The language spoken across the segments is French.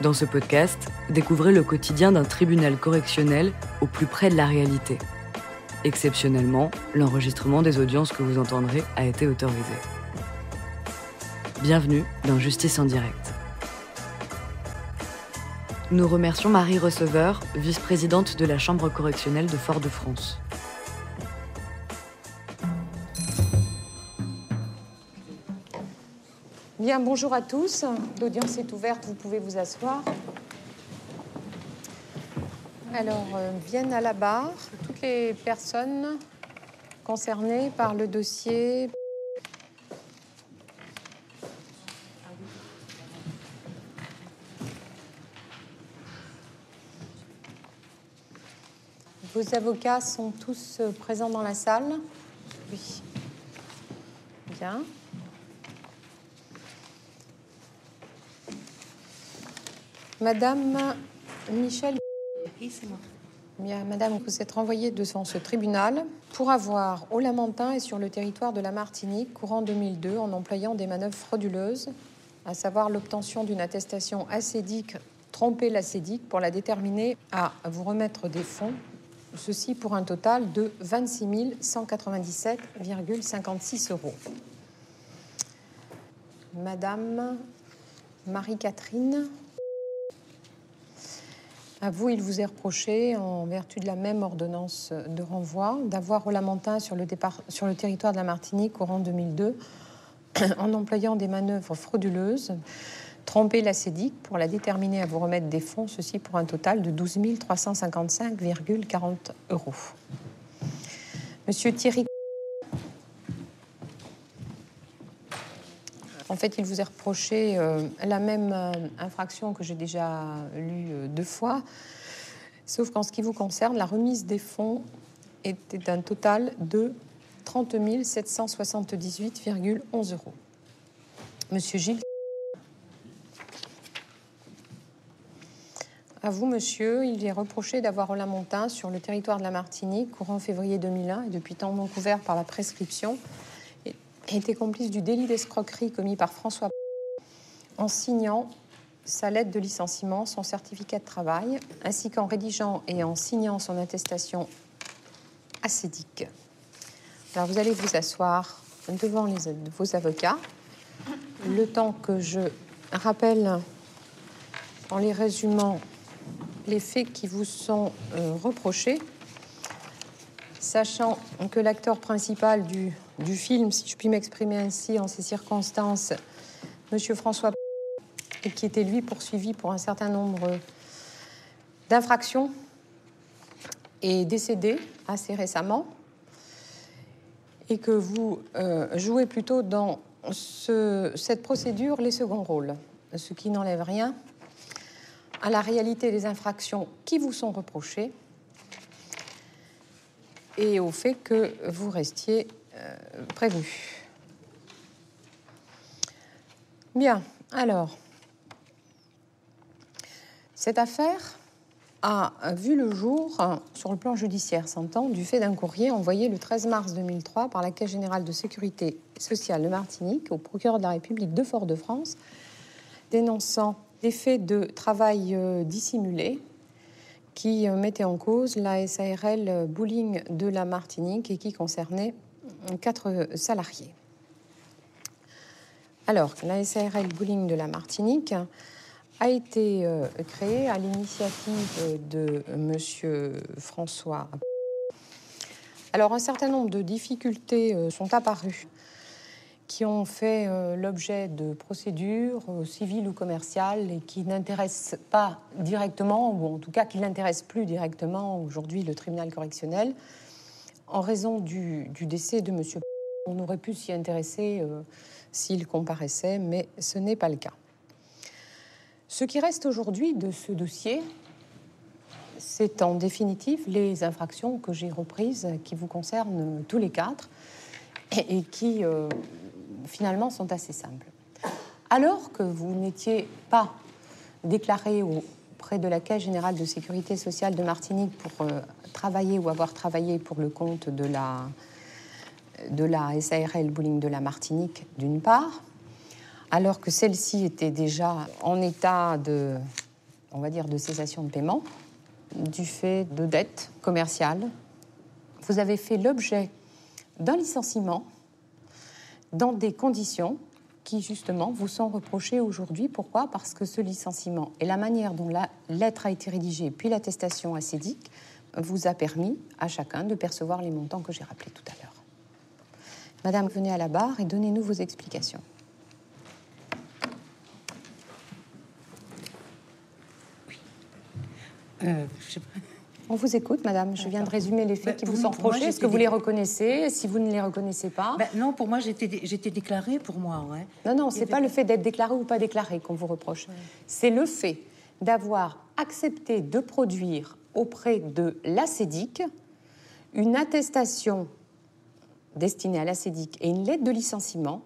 Dans ce podcast, découvrez le quotidien d'un tribunal correctionnel au plus près de la réalité. Exceptionnellement, l'enregistrement des audiences que vous entendrez a été autorisé. Bienvenue dans Justice en direct. Nous remercions Marie Receveur, vice-présidente de la Chambre correctionnelle de Fort-de-France. Bien, bonjour à tous. L'audience est ouverte, vous pouvez vous asseoir. Alors, viennent à la barre toutes les personnes concernées par le dossier. Vos avocats sont tous présents dans la salle? Oui. Bien. Madame Michel. Oui, c'est moi. Bien, madame, vous êtes renvoyée devant ce tribunal pour avoir, au Lamentin et sur le territoire de la Martinique, courant 2002, en employant des manœuvres frauduleuses, à savoir l'obtention d'une attestation acédique, tromper l'acédique pour la déterminer à vous remettre des fonds, ceci pour un total de 26 197,56 €. Madame Marie-Catherine, à vous, il vous est reproché, en vertu de la même ordonnance de renvoi, d'avoir au Lamentin sur le territoire de la Martinique, courant 2002, en employant des manœuvres frauduleuses, tromper l'acédique pour la déterminer à vous remettre des fonds, ceci pour un total de 12 355,40 €. Monsieur Thierry, en fait, il vous est reproché la même infraction que j'ai déjà lue 2 fois, sauf qu'en ce qui vous concerne, la remise des fonds était d'un total de 30 778,11 €. Monsieur Gilles. À vous, monsieur, il est reproché d'avoir au Lamentin, sur le territoire de la Martinique, courant février 2001, et depuis temps non couvert par la prescription, été complice du délit d'escroquerie commis par François en signant sa lettre de licenciement, son certificat de travail, ainsi qu'en rédigeant et en signant son attestation acédique. Alors, vous allez vous asseoir devant vos avocats, le temps que je rappelle, en les résumant, les faits qui vous sont reprochés, sachant que l'acteur principal du film, si je puis m'exprimer ainsi en ces circonstances, M. François, qui était lui poursuivi pour un certain nombre d'infractions, est décédé assez récemment, et que vous jouez plutôt dans cette procédure les seconds rôles, ce qui n'enlève rien à la réalité des infractions qui vous sont reprochées et au fait que vous restiez prévenu. Bien, alors, cette affaire a vu le jour sur le plan judiciaire, s'entend, du fait d'un courrier envoyé le 13 mars 2003 par la Caisse générale de sécurité sociale de Martinique au procureur de la République de Fort-de-France, dénonçant des faits de travail dissimulé qui mettait en cause la SARL Bowling de la Martinique et qui concernait 4 salariés. Alors, la SARL Bowling de la Martinique a été créée à l'initiative de M. François. Alors, un certain nombre de difficultés sont apparues qui ont fait l'objet de procédures civiles ou commerciales et qui n'intéressent pas directement, ou en tout cas qui n'intéressent plus directement aujourd'hui le tribunal correctionnel, en raison du décès de M. On aurait pu s'y intéresser s'il comparaissait, mais ce n'est pas le cas. Ce qui reste aujourd'hui de ce dossier, c'est en définitive les infractions que j'ai reprises, qui vous concernent tous les 4, et qui finalement sont assez simples. Alors que vous n'étiez pas déclaré auprès de la Caisse générale de sécurité sociale de Martinique pour travailler ou avoir travaillé pour le compte de la SARL Bowling de la Martinique, d'une part, alors que celle-ci était déjà en état de on va dire, de cessation de paiement du fait de dettes commerciales. Vous avez fait l'objet d'un licenciement dans des conditions qui, justement, vous sont reprochées aujourd'hui. Pourquoi ? Parce que ce licenciement et la manière dont la lettre a été rédigée, puis l'attestation acédique, vous a permis à chacun de percevoir les montants que j'ai rappelés tout à l'heure. Madame, venez à la barre et donnez-nous vos explications. Je sais pas. On vous écoute, madame. Je viens de résumer les faits qui vous sont reprochés. Est-ce que vous les reconnaissez? Si vous ne les reconnaissez pas... Non, pour moi, j'étais déclarée, pour moi. Ouais. Non, c'est pas le fait d'être déclaré ou pas déclaré qu'on vous reproche. Ouais. C'est le fait d'avoir accepté de produire auprès de l'ACEDIC une attestation destinée à l'ACEDIC et une lettre de licenciement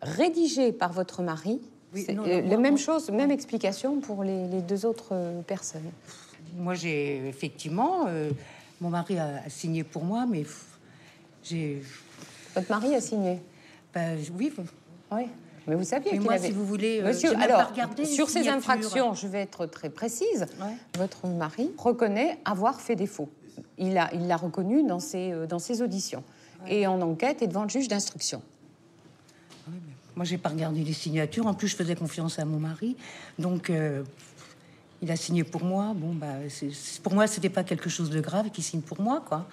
rédigée par votre mari. Oui, la même chose, même explication pour les deux autres personnes. Moi, j'ai effectivement... mon mari a signé pour moi, mais j'ai... Votre mari a signé? Oui. Oui. Mais vous saviez qu'il moi, avait... si vous voulez... Monsieur, alors, sur ces infractions, je vais être très précise. Ouais. Votre mari reconnaît avoir fait défaut. Il l'a reconnu dans ses auditions. Ouais. Et en enquête et devant le juge d'instruction. Oui, mais moi, j'ai pas regardé les signatures. En plus, je faisais confiance à mon mari. Donc... il a signé pour moi. Bon, pour moi, c'était pas quelque chose de grave qu'il signe pour moi, quoi.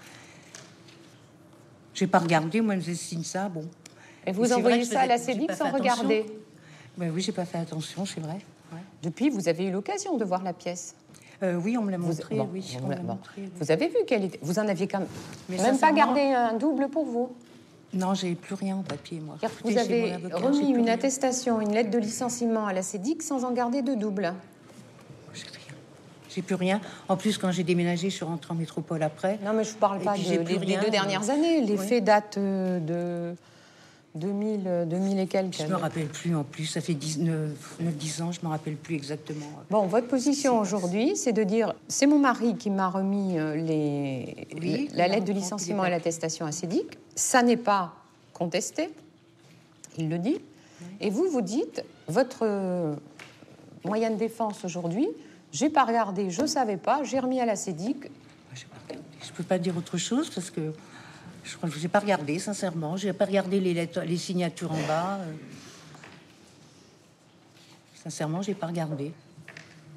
J'ai pas regardé, moi, je signe ça, bon. Et vous envoyez ça à la CEDIC sans regarder? Oui, j'ai pas fait attention, c'est vrai. Ouais. Depuis, vous avez eu l'occasion de voir la pièce? Oui, on me l'a montré. Vous avez vu qu'elle était... Vous en aviez quand même pas gardé un double pour vous? Non, j'ai plus rien en papier, moi. Écoutez, vous avez remis une attestation, une lettre de licenciement à la CEDIC sans en garder de double? J'ai plus rien. En plus, quand j'ai déménagé, je suis rentrée en métropole après. Non, mais je ne vous parle pas des 2 dernières années. Les faits datent de 2000 et quelques. Je ne me rappelle plus, en plus. Ça fait 10 ans, je ne me rappelle plus exactement. Bon, votre position aujourd'hui, c'est de dire c'est mon mari qui m'a remis la lettre de licenciement et l'attestation acédique. Ça n'est pas contesté. Il le dit. Oui. Et vous dites votre moyen de défense aujourd'hui... J'ai pas regardé, je savais pas, j'ai remis à la CEDIC. Je peux pas dire autre chose parce que je crois que j'ai pas regardé, sincèrement. J'ai pas regardé les lettres, les signatures en bas. Sincèrement, j'ai pas regardé.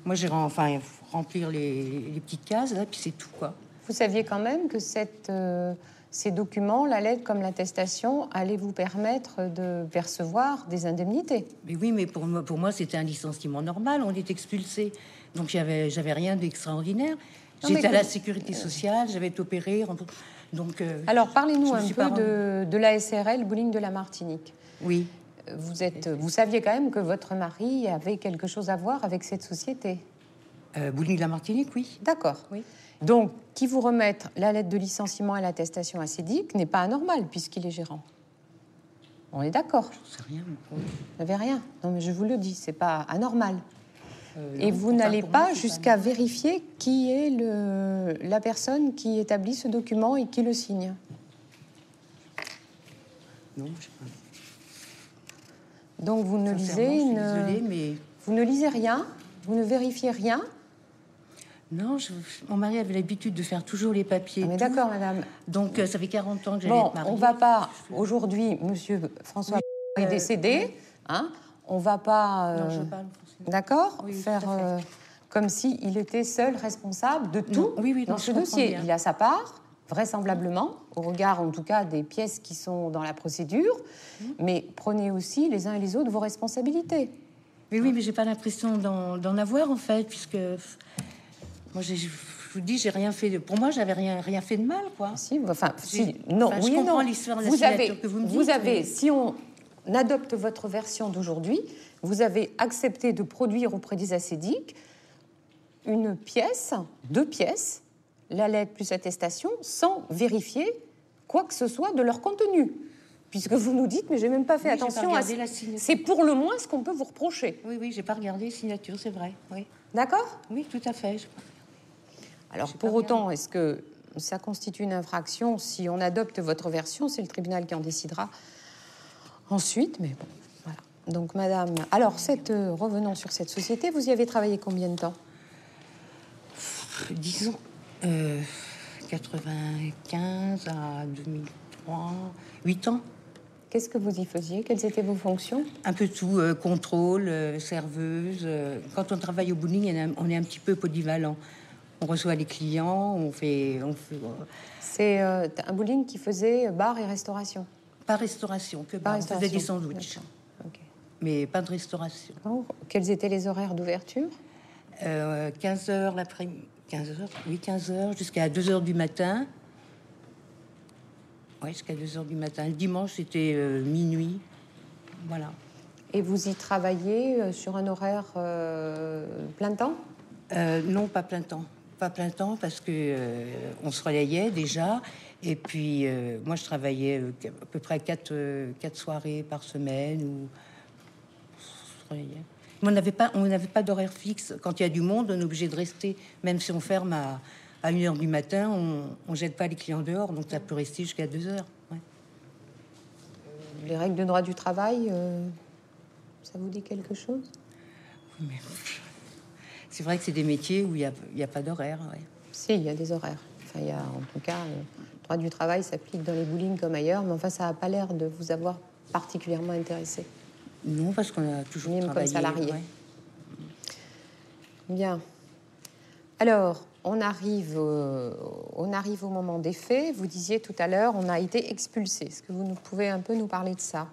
Moi, j'ai remplir les petites cases là, puis c'est tout, quoi. Vous saviez quand même que ces documents, la lettre comme l'attestation, allaient vous permettre de percevoir des indemnités. Mais oui, mais pour moi, c'était un licenciement normal. On est expulsé. Donc, j'avais rien d'extraordinaire. J'étais à la sécurité sociale, j'avais été opérée. Donc, alors, parlez-nous un peu de la SRL Bowling de la Martinique. Oui. Vous saviez quand même que votre mari avait quelque chose à voir avec cette société. Bowling de la Martinique, oui. D'accord. Oui. Donc, qui vous remette la lettre de licenciement et l'attestation acédique n'est pas anormal puisqu'il est gérant. On est d'accord? Je sais rien. Vous n'avez rien? Non, mais je vous le dis, c'est pas anormal. Et vous n'allez pas jusqu'à vérifier qui est la personne qui établit ce document et qui le signe? Non, je sais pas. Donc vous ne vous ne lisez rien? Vous ne vérifiez rien? Non, mon mari avait l'habitude de faire toujours les papiers. Mais d'accord, madame. Donc, ça fait 40 ans que j'allais être mariée. On ne va pas... Aujourd'hui, monsieur François est décédé. Hein, on ne va pas... Non, je parle. D'accord, oui, faire comme s'il était seul responsable de tout dans ce dossier. Bien. Il a sa part, vraisemblablement, au regard, en tout cas, des pièces qui sont dans la procédure. Mais prenez aussi, les uns et les autres, vos responsabilités. Mais oui, mais j'ai pas l'impression d'en avoir, en fait, puisque... Moi, je vous dis, j'ai rien fait. Pour moi, j'avais rien fait de mal, quoi. Si, non, oui, je comprends l'histoire de la signature que vous me dites. Vous avez, si on adopte votre version d'aujourd'hui, vous avez accepté de produire auprès des acédiques une pièce, 2 pièces, la lettre plus attestation, sans vérifier quoi que ce soit de leur contenu. Puisque vous nous dites, mais j'ai même pas fait attention à... C'est pour le moins ce qu'on peut vous reprocher. Oui, j'ai pas regardé les signatures, c'est vrai. Oui. D'accord? Oui, tout à fait. Alors, pour autant, est-ce que ça constitue une infraction? Si on adopte votre version, c'est le tribunal qui en décidera ensuite, mais bon, voilà. Donc, madame, alors, revenons sur cette société, vous y avez travaillé combien de temps? Disons, 95 à 2003, 8 ans. Qu'est-ce que vous y faisiez? Quelles étaient vos fonctions? Un peu tout, contrôle, serveuse. Quand on travaille au bowling, on est un petit peu polyvalent. On reçoit les clients, on fait C'est un bowling qui faisait bar et restauration? pas restauration, que bar. On faisait des sandwichs. Okay. Mais pas de restauration. Oh, quels étaient les horaires d'ouverture? 15 heures l'après-midi. 15 heures, oui, 15 heures, jusqu'à 2 heures du matin. Oui, jusqu'à 2 heures du matin. Le dimanche, c'était minuit. Voilà. Et vous y travaillez sur un horaire plein temps? Non, pas plein temps. Pas plein temps parce que on se relayait déjà. Et puis, moi, je travaillais à peu près 4 soirées par semaine. Ou... Mais on n'avait pas d'horaire fixe. Quand il y a du monde, on est obligé de rester. Même si on ferme à 1 heure du matin, on jette pas les clients dehors. Donc, ça peut rester jusqu'à 2 heures. Ouais. Les règles de droit du travail, ça vous dit quelque chose? Oui, mais... C'est vrai que c'est des métiers où il n'y a pas d'horaire. Ouais. Si, il y a des horaires. Enfin, il y a, en tout cas, le droit du travail s'applique dans les bowlings comme ailleurs, mais enfin, ça n'a pas l'air de vous avoir particulièrement intéressé. Non, parce qu'on a toujours même travaillé. Comme salarié. Ouais. Bien. Alors, on arrive au moment des faits. Vous disiez tout à l'heure, on a été expulsé. Est-ce que vous pouvez un peu nous parler de ça?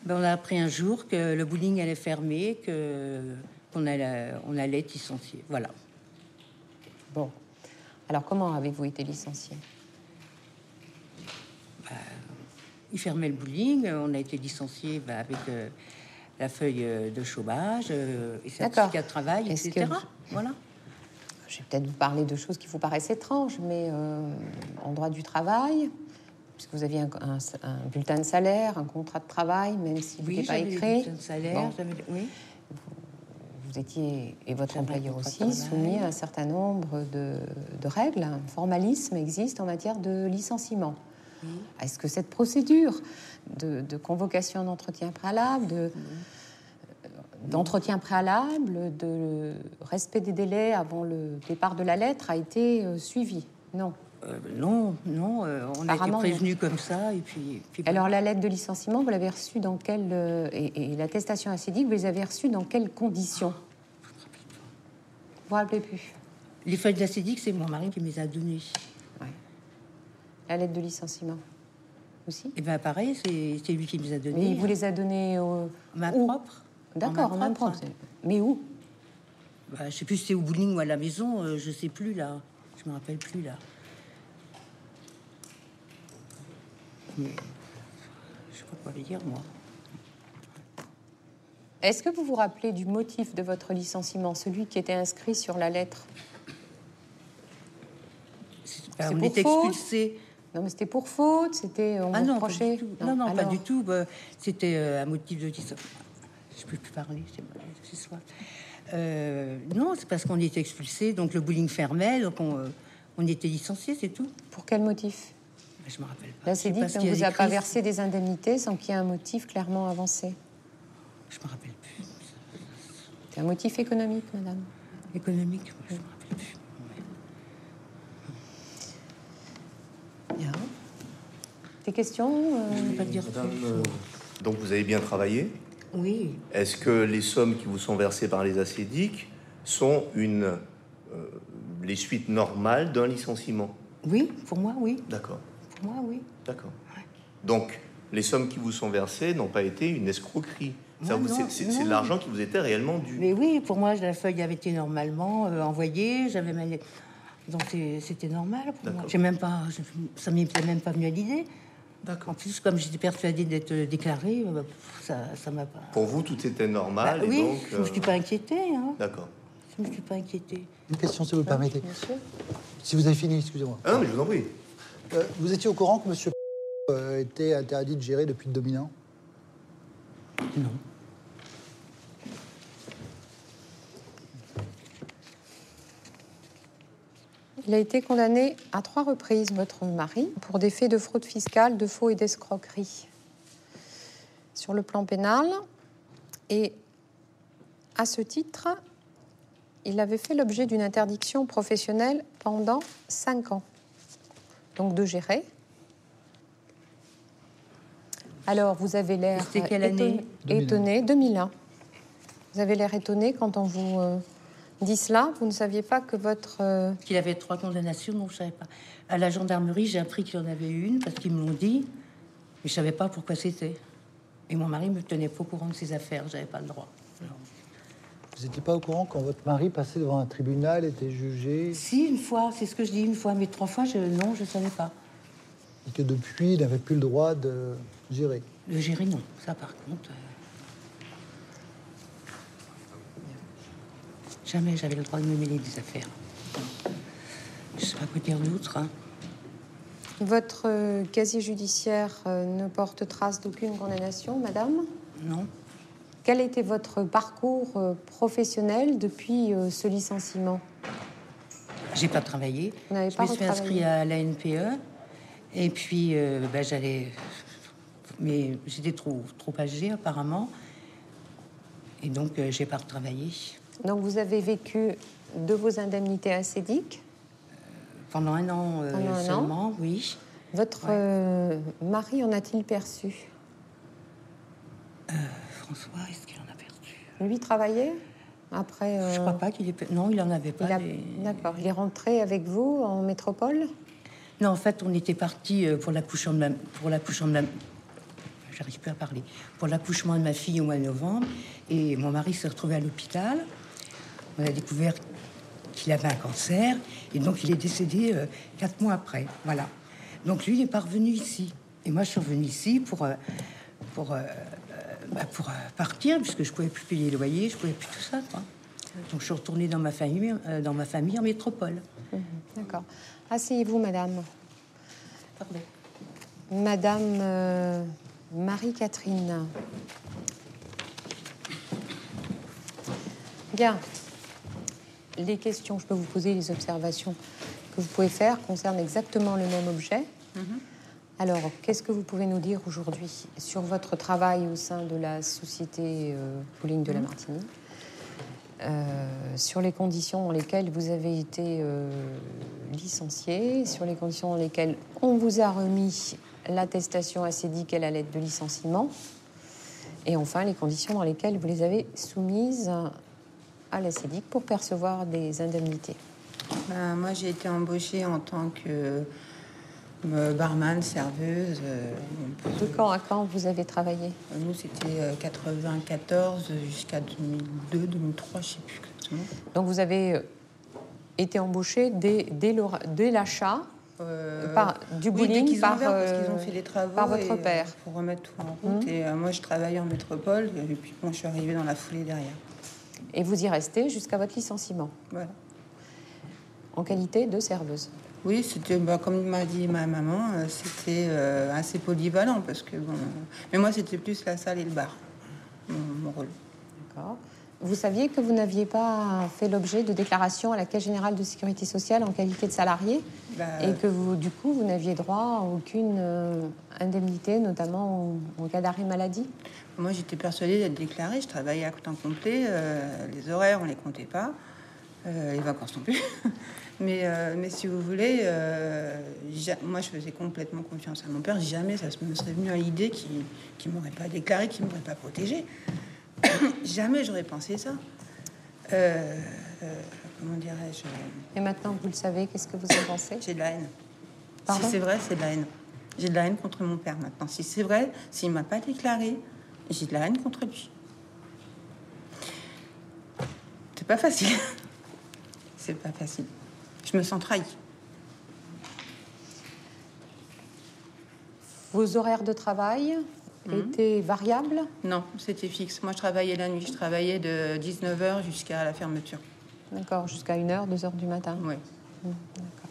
Ben, on a appris un jour que le bowling allait fermer, qu'on allait être licencié. Voilà. Bon. Alors, comment avez-vous été licencié? Il fermait le bowling. On a été licencié avec la feuille de chômage, et certificat de travail, etc. Voilà. Je vais peut-être vous parler de choses qui vous paraissent étranges, mais en droit du travail, puisque vous aviez un bulletin de salaire, un contrat de travail, même s'il n'était pas écrit. Bulletin de salaire, bon. oui. Vous étiez, et votre employeur aussi, soumis à un certain nombre de règles. Un formalisme existe en matière de licenciement. Oui. Est-ce que cette procédure de convocation d'entretien préalable, d'entretien préalable, de respect des délais avant le départ de la lettre a été suivie? Non. Non, on a été prévenus comme ça. Et puis alors, la lettre de licenciement, vous l'avez reçue dans quelle... et l'attestation acédique, vous les avez reçues dans quelles conditions? Vous vous rappelez plus? Les feuilles d'acédique, c'est mon mari qui me les a données. Ouais. La lettre de licenciement aussi? Et bien, pareil, c'est lui qui me les a données. Mais il vous les a données main propre. D'accord, en main propre. Mais où? Je sais plus si c'est au bowling ou à la maison, je sais plus, là. Je me rappelle plus, là. Mais je sais pas quoi dire, moi. Est-ce que vous vous rappelez du motif de votre licenciement, celui qui était inscrit sur la lettre? On était expulsés. Non, mais c'était pour faute, c'était... on vous reprochait... Non, pas du tout. C'était un motif de licenciement. Je peux plus parler, c'est soit. Non, c'est parce qu'on était expulsés, donc le bowling fermait, donc on était licenciés, c'est tout. Pour quel motif? Je me rappelle pas. Là, c'est dit qu'on ne vous a pas versé des indemnités sans qu'il y ait un motif clairement avancé. Je me rappelle plus. C'est un motif économique, madame? Économique, je me rappelle plus. Bien. Des questions Je ne peux pas dire. Madame, donc vous avez bien travaillé? Oui. Est-ce que les sommes qui vous sont versées par les acédiques sont les suites normales d'un licenciement? Oui, pour moi, oui. D'accord. Pour moi, oui. D'accord. Ouais. Donc, les sommes qui vous sont versées n'ont pas été une escroquerie. C'est l'argent qui vous était réellement dû. Mais oui, pour moi, la feuille avait été normalement envoyée. Donc, c'était normal pour moi. Ça ne m'est même pas venu à l'idée. En plus, comme j'étais persuadée d'être déclarée, ça m'a pas... Pour vous, tout était normal. Oui, et donc, je ne me suis pas inquiétée. Hein. D'accord. Je ne me suis pas inquiétée. Une question, si vous le permettez. Monsieur. Si vous avez fini, excusez-moi. Ah non, mais je vous en prie. Vous étiez au courant que monsieur était interdit de gérer depuis 2001? Non. Il a été condamné à 3 reprises, votre mari, pour des faits de fraude fiscale, de faux et d'escroquerie. sur le plan pénal. Et à ce titre, il avait fait l'objet d'une interdiction professionnelle pendant 5 ans. Donc de gérer. Alors, vous avez l'air C'était quelle année? étonné, 2001. Vous avez l'air étonné quand on vous dit cela. Vous ne saviez pas que votre... Qu'il avait 3 condamnations, non, je savais pas. À la gendarmerie, j'ai appris qu'il y en avait une, parce qu'ils me l'ont dit, mais je savais pas pourquoi c'était. Et mon mari me tenait pas au courant de ses affaires, j'avais pas le droit. Alors... Vous n'étiez pas au courant quand votre mari passait devant un tribunal, était jugé? Si, une fois, c'est ce que je dis, une fois, mais 3 fois, non, je savais pas. Et que depuis, il n'avait plus le droit de gérer? Le gérer, non. Ça, par contre... Jamais j'avais le droit de me mêler des affaires. Je sais pas quoi dire d'autre. Hein. Votre casier judiciaire ne porte trace d'aucune condamnation, madame? Non. Quel était votre parcours professionnel depuis ce licenciement? J'ai pas travaillé. Vous n'avez Je pas me suis inscrite à la NPE. Et puis, j'allais... Mais j'étais trop âgée, apparemment. Et donc, j'ai pas retravaillé. Donc, vous avez vécu de vos indemnités acédiques? Pendant un an seulement, oui. Votre mari en a-t-il perçu? François, est-ce qu'il en a perdu? Lui travaillait après... Je crois pas qu'il ait... Non, il en avait pas. D'accord. Il est rentré avec vous en métropole? Non, en fait, on était partis pour l'accouchement de ma... J'arrive plus à parler. Pour l'accouchement de ma fille au mois de novembre. Et mon mari s'est retrouvé à l'hôpital. On a découvert qu'il avait un cancer. Et donc, il est décédé 4 mois après. Voilà. Donc, lui, il n'est pas revenu ici. Et moi, je suis revenue ici pour partir, puisque je pouvais plus payer le loyer, je pouvais plus tout ça, quoi. Donc, je suis retournée dans ma famille en métropole. D'accord. Asseyez-vous, madame. Pardon. Madame Marie-Catherine. Bien. Les questions que je peux vous poser, les observations que vous pouvez faire concernent exactement le même objet. Alors, qu'est-ce que vous pouvez nous dire aujourd'hui sur votre travail au sein de la société Bowling de la Martinique, sur les conditions dans lesquelles vous avez été licencié, sur les conditions dans lesquelles on vous a remis l'attestation acédique et la lettre de licenciement, et enfin les conditions dans lesquelles vous les avez soumises à l'acédique pour percevoir des indemnités. Moi, j'ai été embauchée en tant que barman, serveuse. De quand à quand vous avez travaillé? Nous, c'était 94 jusqu'à 2002, 2003, je sais plus exactement. Donc vous avez été embauché dès l'achat du bowling parce qu'ils ont fait les travaux par votre père. Pour remettre tout en route. Et moi, je travaillais en métropole. Et puis, bon, je suis arrivée dans la foulée derrière. Et vous y restez jusqu'à votre licenciement? Voilà. En qualité de serveuse? Oui, c'était, comme m'a dit ma maman, c'était assez polyvalent. Parce que, bon... Mais moi, c'était plus la salle et le bar, mon rôle. D'accord. Vous saviez que vous n'aviez pas fait l'objet de déclaration à la Caisse générale de sécurité sociale en qualité de salarié et que vous, du coup, vous n'aviez droit à aucune indemnité, notamment en cas d'arrêt maladie? Moi, j'étais persuadée d'être déclarée. Je travaillais à temps complet. Les horaires, on les comptait pas. Les vacances non plus. mais si vous voulez, moi, je faisais complètement confiance à mon père. Jamais ça me serait venu à l'idée qu'il m'aurait pas déclarée, qu'il m'aurait pas protégée. Jamais j'aurais pensé ça. Comment dirais-je? Et maintenant que vous le savez, qu'est-ce que vous en pensez? J'ai de la haine. Pardon? Si c'est vrai, c'est de la haine. J'ai de la haine contre mon père maintenant. Si c'est vrai, s'il m'a pas déclaré, j'ai de la haine contre lui. C'est pas facile. C'est pas facile. Je me sens trahie. Vos horaires de travail étaient variables? Non, c'était fixe. Moi, je travaillais la nuit. Je travaillais de 19h jusqu'à la fermeture. D'accord, jusqu'à 1h, 2h du matin? Oui. D'accord.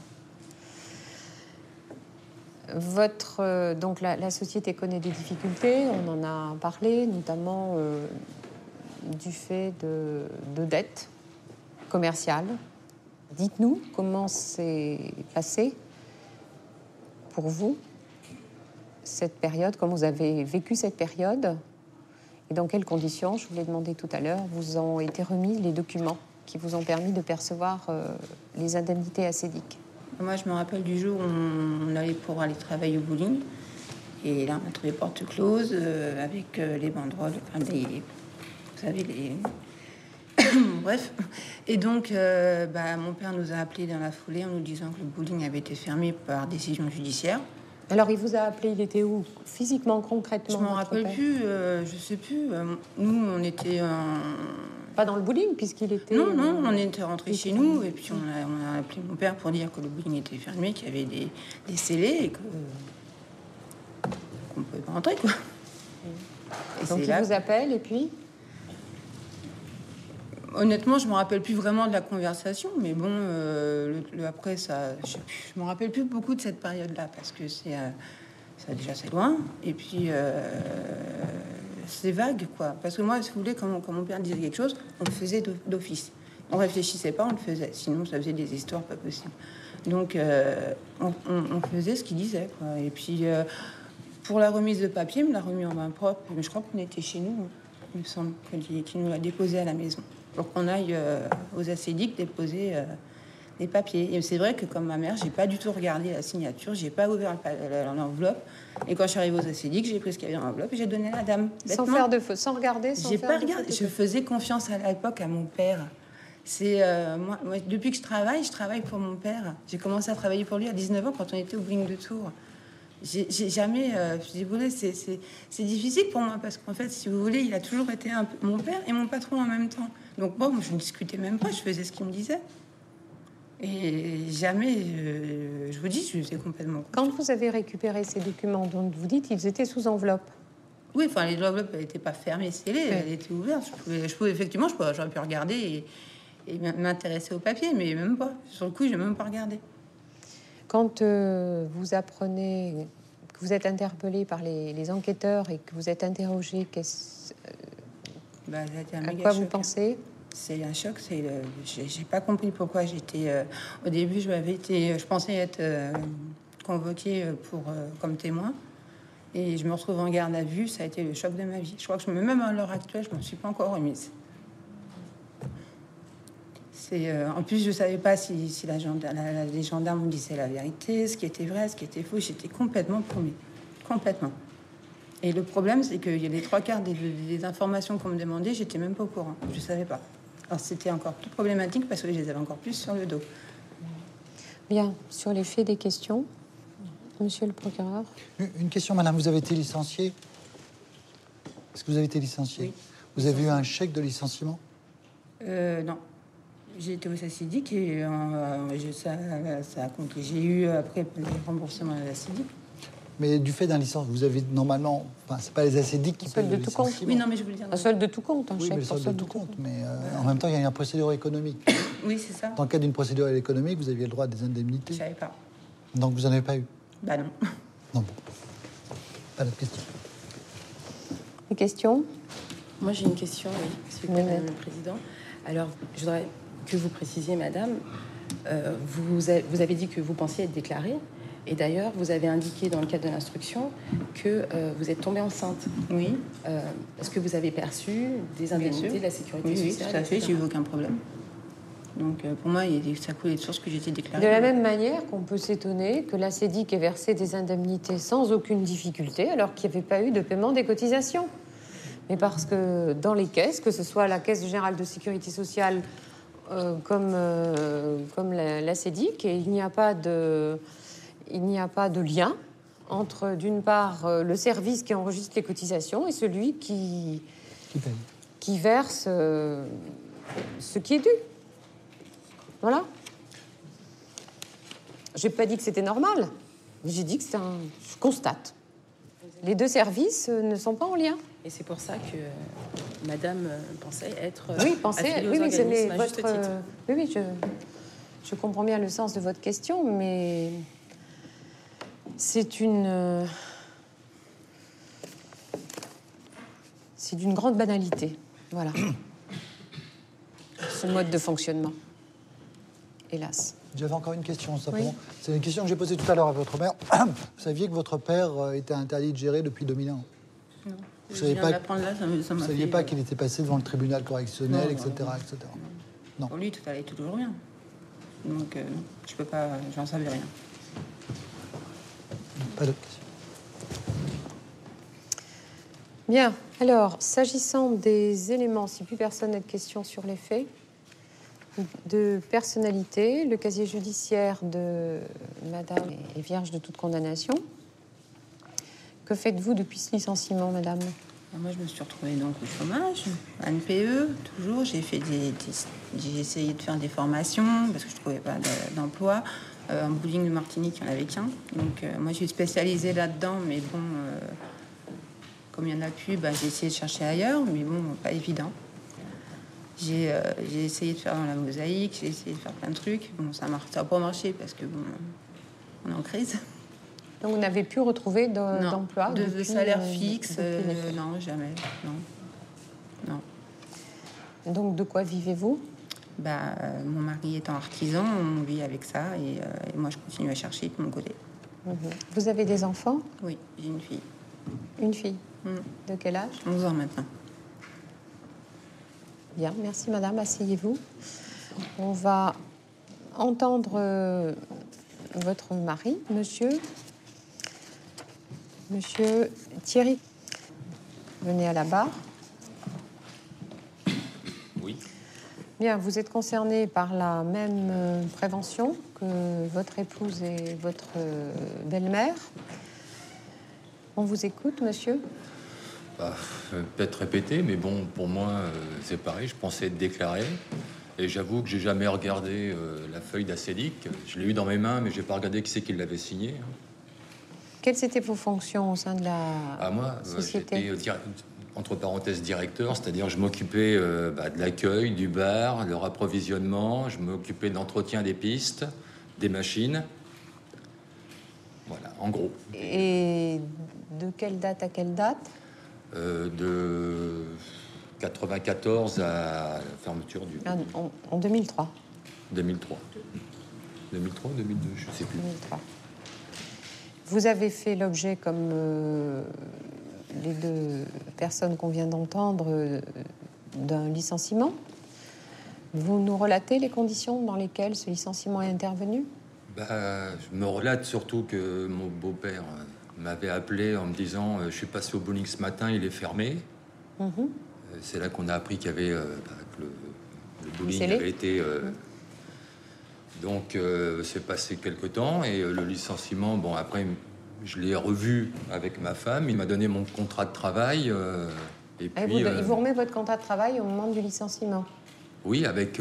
Donc la société connaît des difficultés, on en a parlé, notamment du fait de dettes commerciales. Dites-nous comment s'est passée pour vous cette période, comment vous avez vécu cette période Et dans quelles conditions, je vous l'ai demandé tout à l'heure, vous ont été remis les documents qui vous ont permis de percevoir les indemnités acédiques? Moi, je me rappelle du jour où on allait pour aller travailler au bowling. Et là, on a trouvé porte close avec les banderoles, enfin, vous savez, les... Bref. Et donc, mon père nous a appelés dans la foulée en nous disant que le bowling avait été fermé par décision judiciaire. Alors, il vous a appelé, il était où? Physiquement, concrètement? Je m'en rappelle plus, je sais plus. Nous, on était pas dans le bowling, puisqu'il était... Non, on était rentrés chez nous, et puis on a appelé mon père pour dire que le bowling était fermé, qu'il y avait des scellés, et qu'on ne pouvait pas rentrer, quoi. Et donc, il vous appelle, et puis... Honnêtement, je me rappelle plus vraiment de la conversation, mais bon, après, ça, je me rappelle plus beaucoup de cette période-là, parce que déjà c'est loin, et puis c'est vague, quoi. Parce que moi, si vous voulez, quand mon père disait quelque chose, on le faisait d'office. On réfléchissait pas, on le faisait. Sinon, ça faisait des histoires pas possibles. Donc, on faisait ce qu'il disait, quoi. Et puis, pour la remise de papier, il me l'a remis en main propre. Mais je crois qu'on était chez nous, il me semble, qu'il nous l'a déposé à la maison. Pour qu'on aille aux acédiques déposer les papiers. Et c'est vrai que comme ma mère, j'ai pas du tout regardé la signature, j'ai pas ouvert l'enveloppe. Et quand je suis arrivée aux acédiques, j'ai pris ce qu'il y avait dans l'enveloppe et j'ai donné à la dame. Sans faire de feu, sans regarder, sans j'ai faire pas de regardé. Je faisais confiance à l'époque à mon père. C'est moi, depuis que je travaille pour mon père. J'ai commencé à travailler pour lui à 19 ans quand on était au bowling de Tours. J'ai jamais, si vous voulez, c'est difficile pour moi parce qu'en fait, si vous voulez, il a toujours été mon père et mon patron en même temps. Donc moi, je ne discutais même pas, je faisais ce qu'il me disait. Et jamais, je vous dis, je faisais complètement. Quand vous avez récupéré ces documents dont vous dites, ils étaient sous enveloppe. Oui, enfin, les enveloppes, elles n'étaient pas fermées, scellées, elles étaient ouvertes. Effectivement, j'aurais pu regarder et m'intéresser au papier, mais même pas. Sur le coup, je n'ai même pas regardé. Quand vous apprenez que vous êtes interpellé par les enquêteurs et que vous êtes interrogé, à quoi vous pensez? C'est un choc. J'ai pas compris pourquoi j'étais. Au début, je pensais être convoquée comme témoin, et je me retrouve en garde à vue. Ça a été le choc de ma vie. Je crois que même à l'heure actuelle, je m'en suis pas encore remise. En plus, je savais pas si les gendarmes me disaient la vérité, ce qui était vrai, ce qui était faux. J'étais complètement paumée. Complètement. Et le problème, c'est qu'il y a les 3/4 des informations qu'on me demandait, j'étais même pas au courant. Je savais pas. Alors, c'était encore plus problématique parce que je les avais encore plus sur le dos. Bien. Sur les faits, des questions, monsieur le procureur? Une question, madame. Vous avez été licenciée? Est-ce que vous avez été licenciée? Oui. Vous avez eu un chèque de licenciement? Non. J'ai été au SACIDIC et ça a compté. J'ai eu après les remboursements à la SACIDIC. Mais du fait d'un licenciement, vous avez normalement... Enfin, c'est pas les ACDIC qui payent le licenciement. Oui, non, mais je voulais dire... Un solde de tout compte, un oui, chèque mais le pour solde de tout compte. Mais en même temps, il y a une procédure économique. Oui, c'est ça. Dans le cadre d'une procédure économique, vous aviez le droit à des indemnités. Je savais pas. Donc vous n'en avez pas eu? Bah non. Non, bon. Pas d'autres questions. Des questions? Moi, j'ai une question, oui, s'il vous plaît, Madame le Président. Alors, je voudrais que vous précisiez, Madame, vous avez dit que vous pensiez être déclarée. Et d'ailleurs, vous avez indiqué dans le cadre de l'instruction que vous êtes tombée enceinte. Oui. Est-ce que vous avez perçu des indemnités de la sécurité sociale? Oui, tout à fait, j'ai eu aucun problème. Donc pour moi, ça coulait de source que j'étais déclarée. De la même manière qu'on peut s'étonner que la CEDIC ait versé des indemnités sans aucune difficulté alors qu'il n'y avait pas eu de paiement des cotisations. Mais parce que dans les caisses, que ce soit la Caisse générale de sécurité sociale comme la CEDIC, et il n'y a pas de lien entre, d'une part, le service qui enregistre les cotisations et celui qui verse ce qui est dû. Voilà. J'ai pas dit que c'était normal, mais j'ai dit que je constate. Les deux services ne sont pas en lien. Et c'est pour ça que Madame pensait être affiliée aux organismes à juste titre. Oui, je comprends bien le sens de votre question, mais c'est d'une grande banalité. Voilà. Ce mode de fonctionnement. Hélas. J'avais encore une question, simplement. Oui. C'est une question que j'ai posée tout à l'heure à votre mère. Vous saviez que votre père était interdit de gérer depuis 2001? Non. Vous Je ne viens de l'apprendre là, ça m'a saviez fait, pas qu'il était passé devant le tribunal correctionnel, Non, etc., non. etc. Non. Pour lui, tout allait toujours bien. Donc, je peux pas, j'en savais rien. Pas d'autres questions. Bien. Alors, s'agissant des éléments, si plus personne n'a de questions sur les faits, de personnalité, le casier judiciaire de madame est vierge de toute condamnation. Que faites-vous depuis ce licenciement, madame? Moi, je me suis retrouvée donc au chômage, à NPE, toujours. J'ai essayé de faire des formations parce que je trouvais pas d'emploi. En bowling de Martinique, il n'y en avait qu'un. Donc, moi, je suis spécialisée là-dedans, mais bon, comme il n'y en a plus, j'ai essayé de chercher ailleurs, mais bon, pas évident. J'ai essayé de faire dans la mosaïque, j'ai essayé de faire plein de trucs. Bon, ça n'a pas marché parce que bon, on est en crise. Donc, vous n'avez pu retrouver d'emploi de salaire fixe, depuis les faits. non, jamais. Non. Donc, de quoi vivez-vous? Mon mari étant artisan, on vit avec ça et moi, je continue à chercher de mon côté. Vous avez des enfants? Oui, j'ai une fille. Une fille. De quel âge? 11 ans maintenant. Bien, merci madame, asseyez-vous. On va entendre votre mari, monsieur Thierry. Venez à la barre. Oui. Bien, vous êtes concerné par la même prévention que votre épouse et votre belle-mère. On vous écoute, monsieur. Peut-être répéter, mais bon, pour moi, c'est pareil. Je pensais être déclaré. Et j'avoue que j'ai jamais regardé la feuille d'ACEDIC. Je l'ai eu dans mes mains, mais j'ai pas regardé qui c'est qui l'avait signé. Quelles étaient vos fonctions au sein de la Moi, société? j'étais, entre parenthèses, directeur, c'est-à-dire je m'occupais de l'accueil, du bar, leur approvisionnement. Je m'occupais de l'entretien des pistes, des machines. Voilà, en gros. Et de quelle date à quelle date? De 94 à la fermeture du... En 2003. 2003. 2003 ou 2002, je ne sais plus. 2003. Vous avez fait l'objet, comme les deux personnes qu'on vient d'entendre, d'un licenciement. Vous nous relatez les conditions dans lesquelles ce licenciement est intervenu? Je me relate surtout que mon beau-père m'avait appelé en me disant je suis passé au bowling ce matin, il est fermé. C'est là qu'on a appris qu'il y avait que le bowling avait été... Donc, c'est passé quelque temps et le licenciement, après, je l'ai revu avec ma femme. Il m'a donné mon contrat de travail. Et puis, il vous remet votre contrat de travail au moment du licenciement? Oui, avec...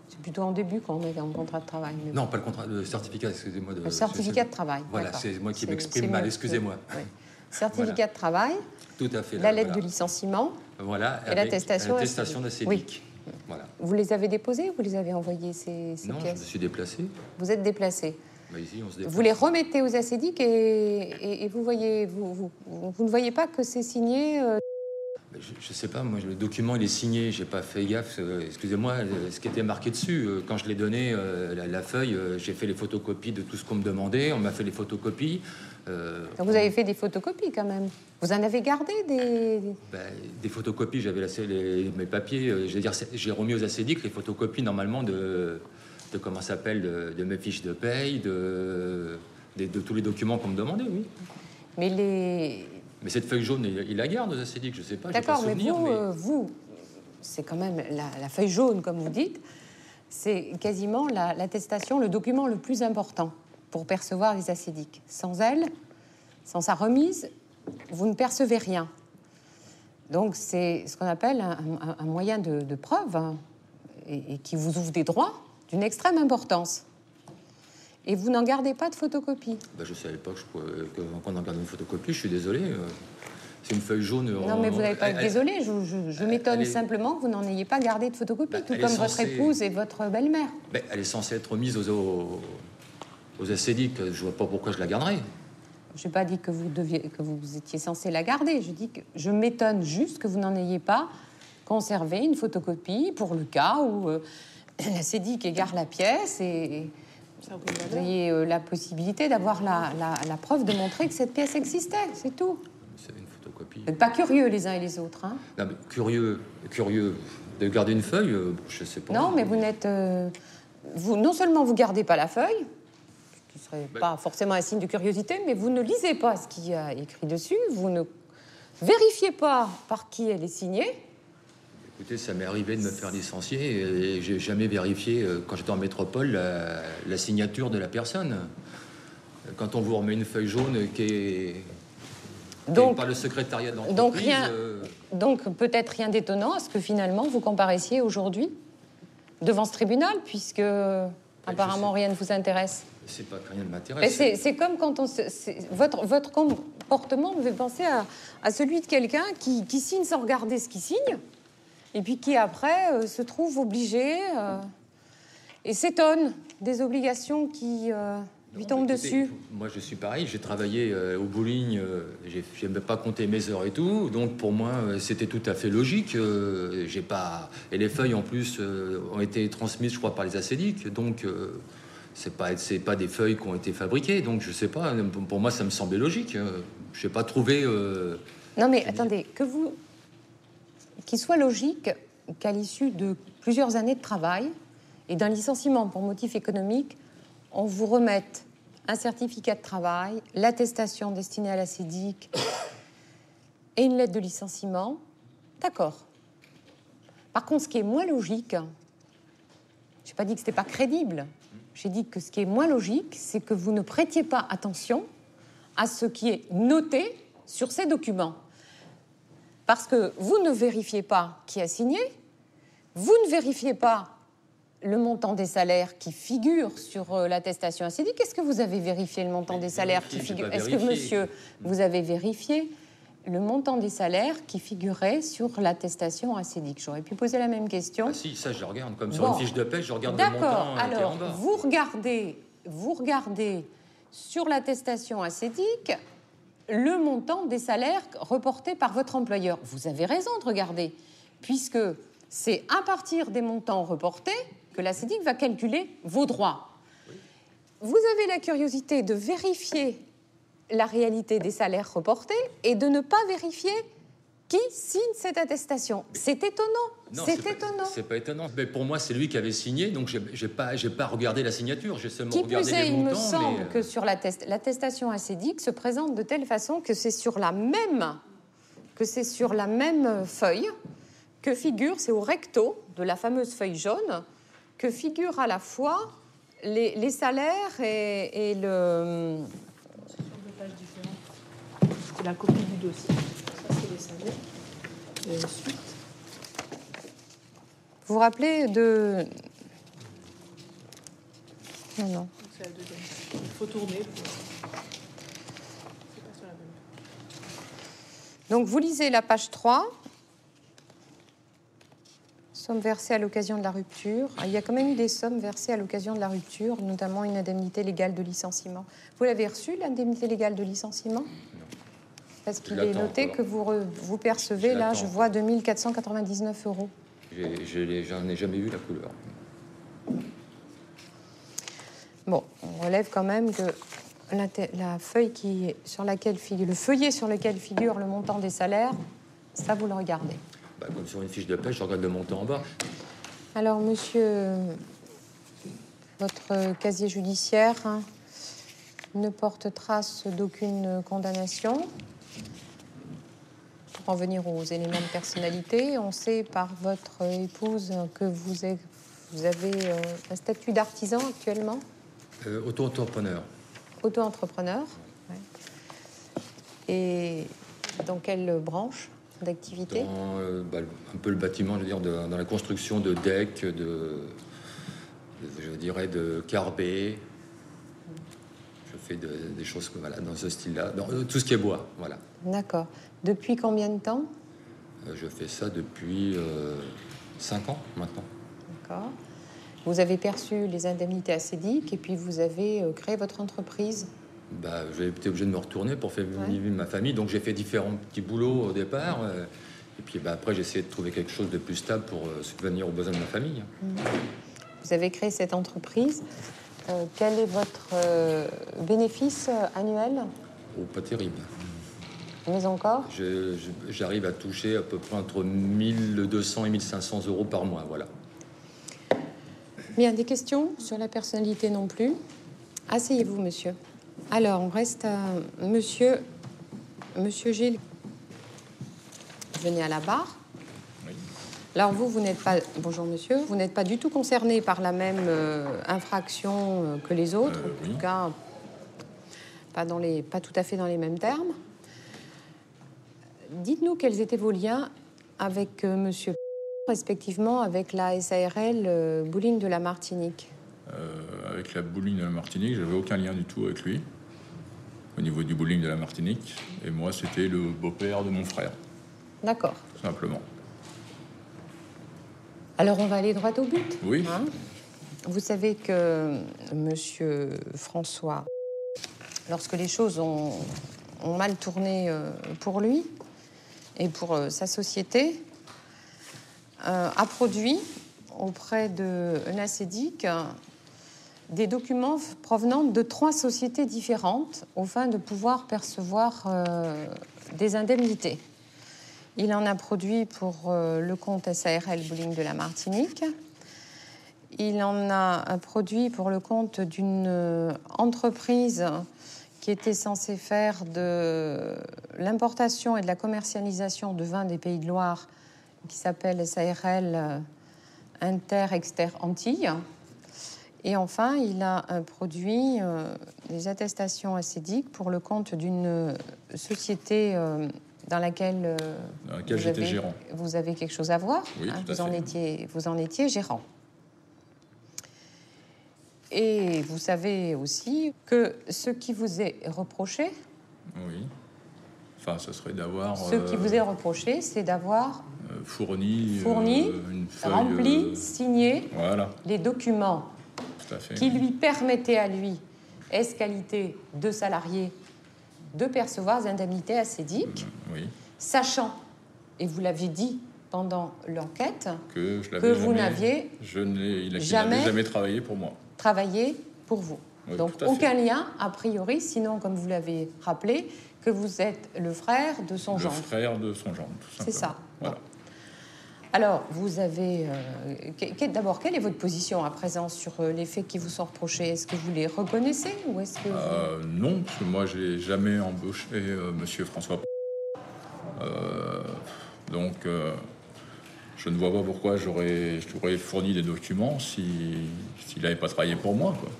C'est plutôt en début quand on est en contrat de travail. Non, pas le contrat, le certificat, excusez-moi. Le certificat de travail. Voilà, c'est moi qui m'exprime mal, excusez-moi. Oui. Certificat de travail. Tout à fait. La lettre de licenciement. Voilà. Et l'attestation d'ACEDIC. Oui. Voilà. Vous les avez déposés ou vous les avez envoyés, ces Non, pièces? je me suis déplacé. Vous êtes déplacé. Ici, on se déplace. Vous les remettez aux ACEDIC et vous ne voyez pas que c'est signé Je sais pas, moi, le document, il est signé, j'ai pas fait gaffe. Excusez-moi, ce qui était marqué dessus, quand je l'ai donné, la feuille, j'ai fait les photocopies de tout ce qu'on me demandait, on m'a fait les photocopies. Donc vous avez fait des photocopies quand même. Vous en avez gardé des photocopies, j'avais mes papiers, je veux dire, j'ai remis aux ACEDIC les photocopies normalement de comment ça s'appelle, de mes fiches de paye, de tous les documents qu'on me demandait, oui. Mais cette feuille jaune, il la garde aux ACEDIC, je sais pas. D'accord, mais vous, c'est quand même la feuille jaune, comme vous dites, c'est quasiment l'attestation, le document le plus important pour percevoir les ACEDIC. Sans elle, sans sa remise, vous ne percevez rien. Donc c'est ce qu'on appelle un moyen de preuve et qui vous ouvre des droits d'une extrême importance. Et vous n'en gardez pas de photocopie? Je sais à l'époque qu'on en garde une photocopie, je suis désolé. C'est une feuille jaune. Non, mais vous n'avez pas été désolé. Je m'étonne simplement que vous n'en ayez pas gardé de photocopie, tout comme votre épouse et votre belle-mère. Elle est censée être mise aux ACEDIC. Je vois pas pourquoi je la garderais. Je n'ai pas dit que vous étiez censé la garder. Je dis que je m'étonne juste que vous n'en ayez pas conservé une photocopie pour le cas où l'ACEDIC égare la pièce et vous ayez la possibilité d'avoir la preuve de montrer que cette pièce existait, c'est tout. C'est une photocopie. Vous n'êtes pas curieux les uns et les autres, hein? Non, mais curieux de garder une feuille, je sais pas. Non, mais vous n'êtes... vous, non seulement vous gardez pas la feuille, ce qui ne serait pas forcément un signe de curiosité, mais vous ne lisez pas ce qu'il y a écrit dessus, vous ne vérifiez pas par qui elle est signée. Écoutez, ça m'est arrivé de me faire licencier et j'ai jamais vérifié, quand j'étais en métropole, la signature de la personne. Quand on vous remet une feuille jaune qui est par le secrétariat d'entreprise... Donc peut-être rien d'étonnant à ce que finalement vous comparaissiez aujourd'hui devant ce tribunal, puisque apparemment rien ne vous intéresse. C'est pas que rien ne m'intéresse. C'est comme quand votre comportement me fait penser à celui de quelqu'un qui signe sans regarder ce qu'il signe, et puis qui après se trouve obligé et s'étonne des obligations qui lui tombent dessus. Moi je suis pareil, j'ai travaillé au bowling, j'ai même pas compté mes heures et tout, donc pour moi c'était tout à fait logique. J'ai pas... Et les feuilles en plus ont été transmises, je crois, par les acédiques, donc c'est pas des feuilles qui ont été fabriquées, donc je sais pas, pour moi ça me semblait logique. Je n'ai pas trouvé... Non mais attendez, qu'il soit logique qu'à l'issue de plusieurs années de travail et d'un licenciement pour motif économique, on vous remette un certificat de travail, l'attestation destinée à l'acédique et une lettre de licenciement, d'accord. Par contre, ce qui est moins logique, je n'ai pas dit que ce n'était pas crédible, j'ai dit que ce qui est moins logique, c'est que vous ne prêtiez pas attention à ce qui est noté sur ces documents. Parce que vous ne vérifiez pas qui a signé, vous ne vérifiez pas le montant des salaires qui figure sur l'attestation acédique. Est-ce que vous avez vérifié le montant des salaires qui figure? Est-ce que, monsieur, vous avez vérifié le montant des salaires qui figurait sur l'attestation acédique? J'aurais pu poser la même question. Ah si, ça je regarde, comme sur une fiche de paie, je regarde le montant. D'accord, alors vous regardez sur l'attestation acédique le montant des salaires reportés par votre employeur. Vous avez raison de regarder, puisque c'est à partir des montants reportés que l'acédique va calculer vos droits. Oui. Vous avez la curiosité de vérifier la réalité des salaires reportés et de ne pas vérifier qui signe cette attestation. C'est étonnant. Non, c'est étonnant. C'est pas étonnant. Mais pour moi, c'est lui qui avait signé, donc j'ai pas regardé la signature. J'ai seulement regardé les montants. Il me semble que sur l'attestation acédique se présente de telle façon que c'est sur la même feuille que figure, c'est au recto de la fameuse feuille jaune, que figurent à la fois les salaires et le... C'est sur deux pages différentes. C'est la copie du dossier. Ça, c'est les salaires. Et ensuite... Vous vous rappelez de... Non. C'est la deuxième. Il faut tourner. C'est pas sur la même. Donc, vous lisez la page 3. Sommes versées à l'occasion de la rupture. Il y a quand même eu des sommes versées à l'occasion de la rupture, notamment une indemnité légale de licenciement. Vous l'avez reçue, l'indemnité légale de licenciement? Non. Parce qu'il est noté que vous percevez, là, je vois 2 499 €. J'en ai jamais vu la couleur. Bon, on relève quand même que la feuille sur laquelle figure, le feuillet sur lequel figure le montant des salaires, ça, vous le regardez. Comme sur une fiche de paie, je regarde le montant en bas. Alors, monsieur, votre casier judiciaire ne porte trace d'aucune condamnation. Pour en venir aux éléments de personnalité, on sait par votre épouse que vous avez un statut d'artisan actuellement. Auto-entrepreneur. Auto-entrepreneur, ouais. Et dans quelle branche d'activité? Un peu le bâtiment, je veux dire, dans la construction de decks, je dirais de carbets. Je fais des choses dans ce style-là, dans tout ce qui est bois, voilà. D'accord. Depuis combien de temps? Je fais ça depuis 5 ans maintenant. D'accord. Vous avez perçu les indemnités acédiques et puis vous avez créé votre entreprise. J'ai été obligé de me retourner pour faire vivre ma famille, donc j'ai fait différents petits boulots au départ. Et puis après, j'ai essayé de trouver quelque chose de plus stable pour subvenir aux besoins de ma famille. Vous avez créé cette entreprise. Quel est votre bénéfice annuel? Oh, pas terrible. Mais encore? J'arrive à toucher à peu près entre 1200 et 1500 euros par mois, voilà. Bien, des questions sur la personnalité non plus? Asseyez-vous, monsieur. Alors, on reste à monsieur Gilles. Venez à la barre. Oui. Alors, vous n'êtes pas... Bonjour, monsieur. Vous n'êtes pas du tout concerné par la même infraction que les autres. En oui. tout cas, pas tout à fait dans les mêmes termes. Dites-nous quels étaient vos liens avec monsieur, respectivement avec la SARL Bowling de la Martinique. Avec la bowling de la Martinique, j'avais aucun lien du tout avec lui, au niveau du bowling de la Martinique. Et moi, c'était le beau-père de mon frère. D'accord. Tout simplement. Alors, on va aller droit au but. Oui. Hein? Vous savez que monsieur François, lorsque les choses ont mal tourné pour lui et pour sa société, a produit auprès de l'ACEDIC des documents provenant de 3 sociétés différentes aux fins de pouvoir percevoir des indemnités. Il en a produit pour le compte SARL Bowling de la Martinique. Il en a produit pour le compte d'une entreprise qui était censée faire de l'importation et de la commercialisation de vins des Pays de Loire, qui s'appelle SARL Inter-Exter Antilles. Et enfin, il a produit des attestations ACEDIC pour le compte d'une société dans laquelle j'étais gérant. Vous avez quelque chose à voir. Oui, hein, tout à fait. vous en étiez gérant. Et vous savez aussi que ce qui vous est reproché... Oui. Enfin, ce serait d'avoir... Ce qui vous est reproché, c'est d'avoir... fourni une feuille... rempli, signé voilà. Les documents Tout à fait, qui lui permettaient à lui, qualité de salarié, de percevoir des indemnités ACEDIC, oui. Sachant, et vous l'aviez dit pendant l'enquête, que vous n'aviez jamais travaillé pour moi. Travaillé pour vous. Oui, donc aucun lien, a priori, sinon, comme vous l'avez rappelé, que vous êtes le frère de son gendre. Le frère de son gendre, tout simplement. C'est ça. Voilà. Bon. Alors, vous avez... d'abord, quelle est votre position à présent sur les faits qui vous sont reprochés? Est-ce que vous les reconnaissez ou est-ce que non, parce que moi, je n'ai jamais embauché monsieur François. Donc, je ne vois pas pourquoi j'aurais fourni des documents s'il n'avait pas travaillé pour moi, quoi.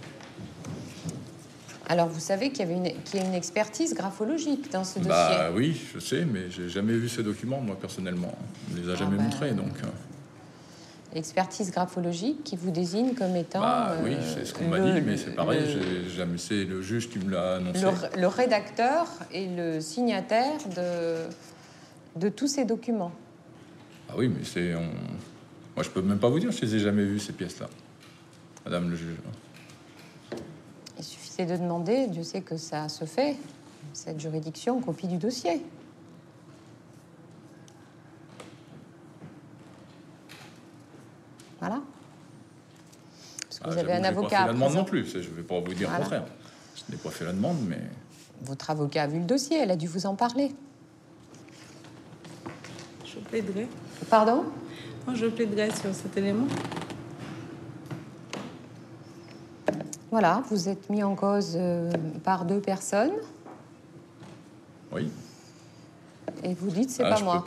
Alors, vous savez qu'il y a une expertise graphologique dans ce dossier. Bah oui, je sais, mais j'ai jamais vu ces documents, moi, personnellement. On ne les a jamais montrés, donc... Expertise graphologique qui vous désigne comme étant... oui, c'est ce qu'on m'a dit, mais c'est pareil, c'est le juge qui me l'a annoncé. Le rédacteur et le signataire de tous ces documents. Ah oui, mais c'est... Moi, je peux même pas vous dire, je les ai jamais vus, ces pièces-là, madame le juge. Il suffisait de demander, Dieu sait que ça se fait, cette juridiction, copie du dossier. Voilà. Parce que vous avez un avocat. Je n'ai pas fait la demande non plus, je ne vais pas vous dire le contraire. Je n'ai pas fait la demande, mais... Votre avocat a vu le dossier, elle a dû vous en parler. Je plaiderai. Pardon? Moi, je plaiderai sur cet élément. Voilà, vous êtes mis en cause par 2 personnes. Oui. Et vous dites, c'est pas moi.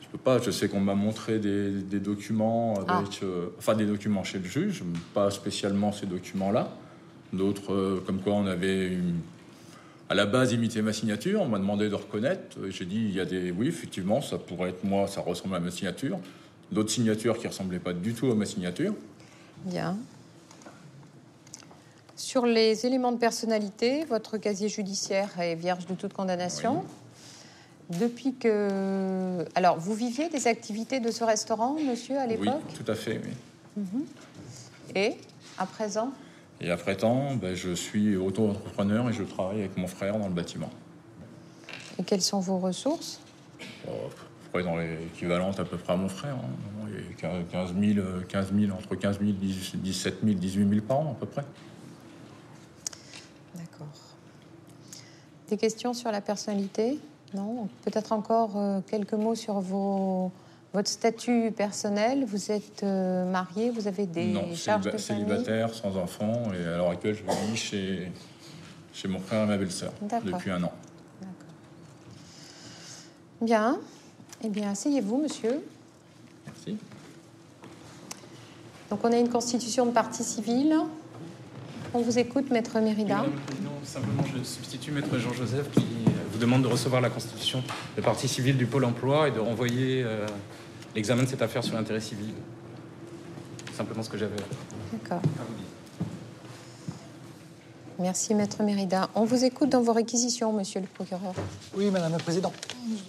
Je peux pas, je sais qu'on m'a montré des documents avec... enfin, des documents chez le juge, pas spécialement ces documents-là. D'autres, comme quoi on avait à la base imité ma signature, on m'a demandé de reconnaître. J'ai dit, il y a des... Oui, effectivement, ça pourrait être moi, ça ressemble à ma signature. D'autres signatures qui ne ressemblaient pas du tout à ma signature. Bien. Sur les éléments de personnalité, votre casier judiciaire est vierge de toute condamnation. Oui. Depuis que... Alors, vous viviez des activités de ce restaurant, monsieur, à l'époque? Oui, tout à fait, oui. Et, à présent? Et après temps, je suis auto-entrepreneur et je travaille avec mon frère dans le bâtiment. Et quelles sont vos ressources? Dans l'équivalente à peu près à mon frère. Hein. Il y a 15 000, entre 15 000, 17 000, 18 000 par an à peu près. D'accord. Des questions sur la personnalité? Non. Peut-être encore quelques mots sur votre statut personnel. Vous êtes marié, vous avez des charges de famille? Célibataire, sans enfant, et à l'heure actuelle, je vis chez mon frère et ma belle-sœur depuis 1 an. D'accord. Bien. Eh bien, asseyez-vous, monsieur. Merci. Donc, on a une constitution de partie civile. On vous écoute, Maître Mérida. Madame la Présidente, simplement, je substitue Maître Jean-Joseph qui vous demande de recevoir la constitution de partie civile du Pôle emploi et de renvoyer l'examen de cette affaire sur l'intérêt civil. C'est simplement ce que j'avais D'accord. à vous dire. Merci, Maître Mérida. On vous écoute dans vos réquisitions, monsieur le procureur. Oui, Madame la Présidente.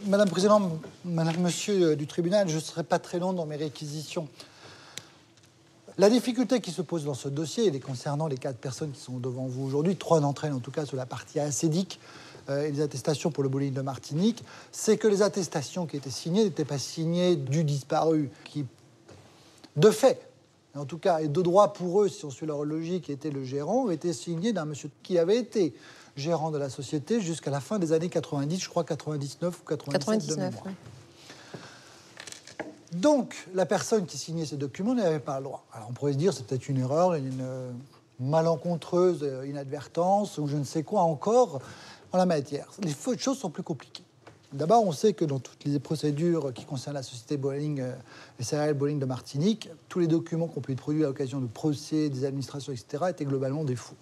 Madame la Présidente, Madame, Monsieur du tribunal, je ne serai pas très long dans mes réquisitions. La difficulté qui se pose dans ce dossier, et concernant les 4 personnes qui sont devant vous aujourd'hui, 3 d'entre elles en tout cas sur la partie acédique et les attestations pour le bowling de Martinique, c'est que les attestations qui étaient signées n'étaient pas signées du disparu, qui, de fait, en tout cas, et de droit pour eux, si on suit leur logique, était le gérant, était signées d'un monsieur qui avait été gérant de la société jusqu'à la fin des années 90, je crois 99 ou 97 de mémoire. Oui. Donc, la personne qui signait ces documents n'avait pas le droit. Alors, on pourrait se dire, c'est peut-être une erreur, une malencontreuse inadvertance, ou je ne sais quoi encore, en la matière. Les choses sont plus compliquées. D'abord, on sait que dans toutes les procédures qui concernent la société Bowling, les céréales Bowling de Martinique, tous les documents qui ont pu être produits à l'occasion de procès, des administrations, etc., étaient globalement des faux.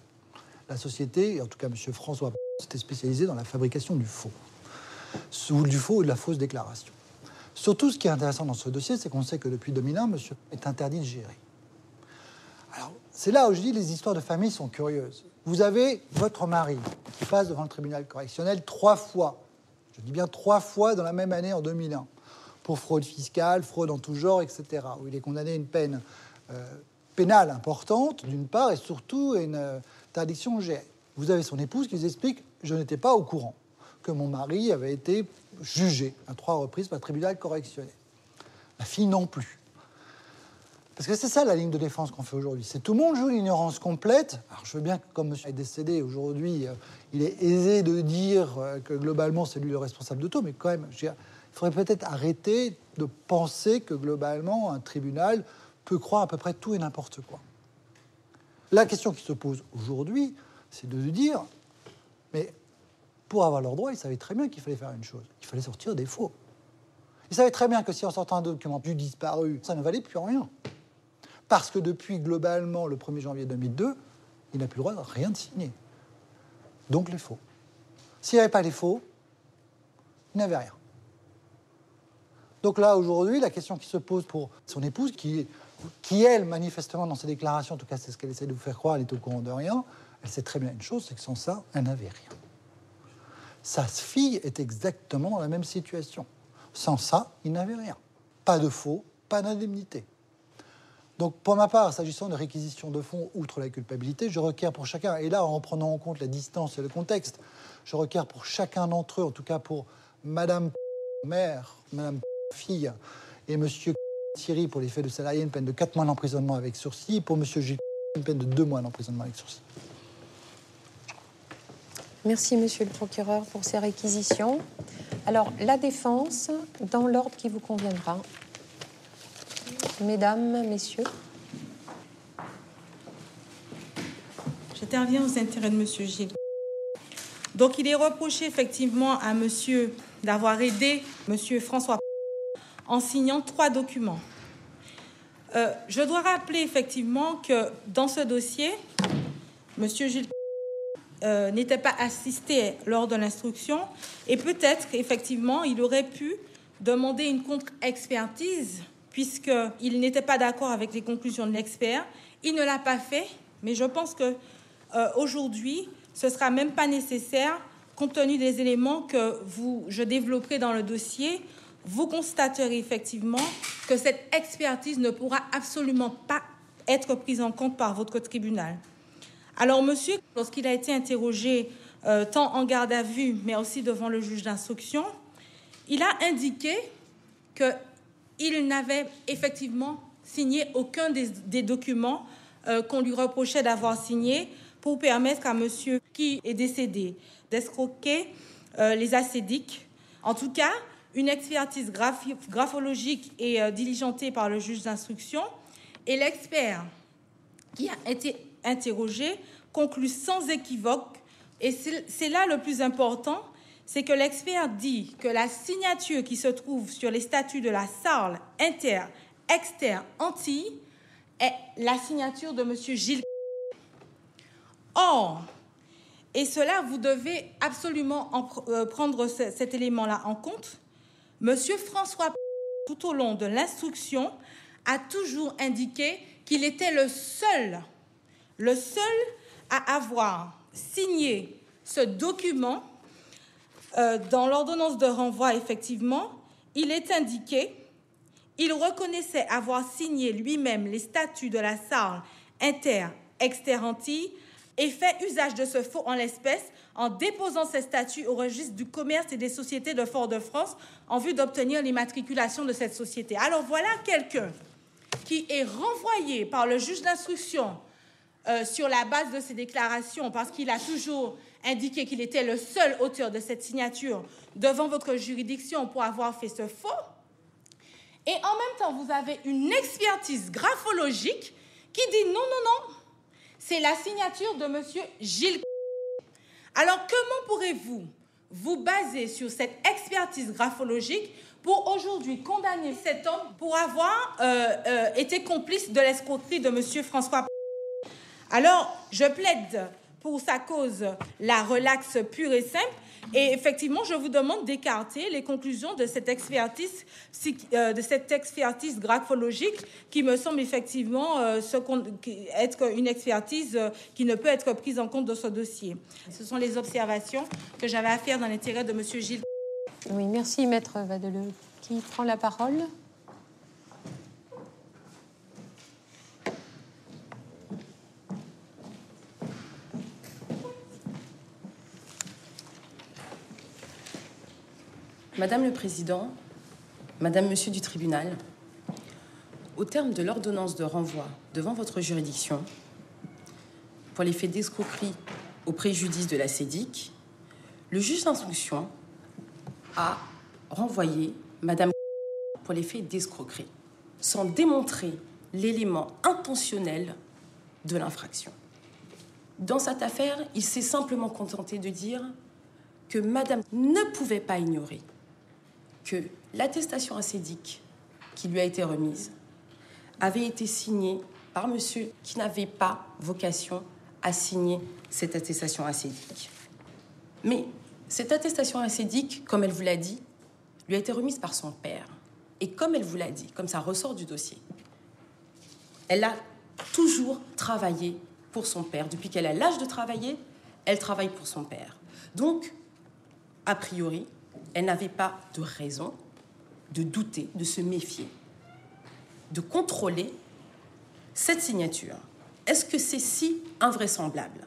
La société, et en tout cas M. François, s'était spécialisé dans la fabrication du faux. Ou du faux ou de la fausse déclaration. Surtout, ce qui est intéressant dans ce dossier, c'est qu'on sait que depuis 2001, monsieur est interdit de gérer. Alors, c'est là où je dis les histoires de famille sont curieuses. Vous avez votre mari qui passe devant le tribunal correctionnel 3 fois. Je dis bien 3 fois dans la même année en 2001. Pour fraude fiscale, fraude en tout genre, etc. Où il est condamné à une peine pénale importante, d'une part, et surtout à une interdiction de gérer. Vous avez son épouse qui vous explique « Je n'étais pas au courant que mon mari avait été jugé à 3 reprises par le tribunal correctionnel. » La fille non plus. Parce que c'est ça la ligne de défense qu'on fait aujourd'hui. C'est tout le monde joue l'ignorance complète. Alors je veux bien que comme monsieur est décédé aujourd'hui, il est aisé de dire que globalement c'est lui le responsable de tout, mais quand même, il faudrait peut-être arrêter de penser que globalement un tribunal peut croire à peu près tout et n'importe quoi. La question qui se pose aujourd'hui, c'est de dire, mais pour avoir leurs droits, ils savaient très bien qu'il fallait faire une chose, il fallait sortir des faux. Ils savaient très bien que si on sortait un document du disparu, ça ne valait plus rien. Parce que depuis, globalement, le 1er janvier 2002, il n'a plus le droit de rien de signer. Donc les faux. S'il n'y avait pas les faux, il n'avait rien. Donc là, aujourd'hui, la question qui se pose pour son épouse, qui elle, manifestement, dans ses déclarations, en tout cas, c'est ce qu'elle essaie de vous faire croire, elle est au courant de rien, elle sait très bien une chose, c'est que sans ça, elle n'avait rien. Sa fille est exactement dans la même situation. Sans ça, il n'avait rien. Pas de faux, pas d'indemnité. Donc, pour ma part, s'agissant de réquisition de fonds, outre la culpabilité, je requiers pour chacun, et là, en prenant en compte la distance et le contexte, je requiers pour chacun d'entre eux, en tout cas pour Madame mère, Madame fille, et Monsieur Thierry pour les faits de salarié, une peine de 4 mois d'emprisonnement avec sursis, et pour Monsieur Gilles, une peine de 2 mois d'emprisonnement avec sursis. Merci, monsieur le procureur, pour ces réquisitions. Alors, la défense, dans l'ordre qui vous conviendra. Mesdames, messieurs. J'interviens aux intérêts de monsieur Gilles. Donc, il est reproché effectivement à monsieur d'avoir aidé monsieur François en signant 3 documents. Je dois rappeler effectivement que dans ce dossier, monsieur Gilles n'était pas assisté lors de l'instruction et peut-être effectivement il aurait pu demander une contre-expertise puisqu'il n'était pas d'accord avec les conclusions de l'expert. Il ne l'a pas fait, mais je pense que aujourd'hui, ce ne sera même pas nécessaire, compte tenu des éléments que je développerai dans le dossier. Vous constaterez effectivement que cette expertise ne pourra absolument pas être prise en compte par votre tribunal. Alors, monsieur, lorsqu'il a été interrogé tant en garde à vue, mais aussi devant le juge d'instruction, il a indiqué qu'il n'avait effectivement signé aucun des documents qu'on lui reprochait d'avoir signé pour permettre à monsieur qui est décédé d'escroquer les ascédiques. En tout cas, une expertise graphologique est diligentée par le juge d'instruction et l'expert qui a été interrogé conclut sans équivoque, et c'est là le plus important, c'est que l'expert dit que la signature qui se trouve sur les statuts de la Sarl, Inter, Exter, Antilles est la signature de M. Gilles. Or, et cela, vous devez absolument prendre cet élément-là en compte, M. François, tout au long de l'instruction, a toujours indiqué qu'il était le seul à avoir signé ce document. Dans l'ordonnance de renvoi, effectivement, il est indiqué, il reconnaissait avoir signé lui-même les statuts de la Sarl, Inter, Exter, Antilles et fait usage de ce faux en l'espèce en déposant ces statuts au registre du commerce et des sociétés de Fort-de-France en vue d'obtenir l'immatriculation de cette société. Alors voilà quelqu'un qui est renvoyé par le juge d'instruction sur la base de ses déclarations, parce qu'il a toujours indiqué qu'il était le seul auteur de cette signature devant votre juridiction pour avoir fait ce faux. Et en même temps, vous avez une expertise graphologique qui dit non, non, non, c'est la signature de M. Gilles. Alors, comment pourrez-vous vous baser sur cette expertise graphologique pour aujourd'hui condamner cet homme pour avoir été complice de l'escroquerie de M. François? Alors, je plaide pour sa cause la relaxe pure et simple. Et effectivement, je vous demande d'écarter les conclusions de cette expertise graphologique qui me semble effectivement être une expertise qui ne peut être prise en compte dans ce dossier. Ce sont les observations que j'avais à faire dans l'intérêt de M. Gilles. Oui, merci, Maître Vadeleux. Qui prend la parole ? Madame le Président, Madame, Monsieur du tribunal, au terme de l'ordonnance de renvoi devant votre juridiction, pour les faits d'escroquerie au préjudice de la SEDIC, le juge d'instruction a renvoyé Madame pour les faits d'escroquerie, sans démontrer l'élément intentionnel de l'infraction. Dans cette affaire, il s'est simplement contenté de dire que Madame ne pouvait pas ignorer que l'attestation ascédique qui lui a été remise avait été signée par monsieur qui n'avait pas vocation à signer cette attestation ascédique. Mais cette attestation ascédique, comme elle vous l'a dit, lui a été remise par son père. Et comme elle vous l'a dit, comme ça ressort du dossier, elle a toujours travaillé pour son père. Depuis qu'elle a l'âge de travailler, elle travaille pour son père. Donc, a priori, elle n'avait pas de raison de douter, de se méfier, de contrôler cette signature. Est-ce que c'est si invraisemblable?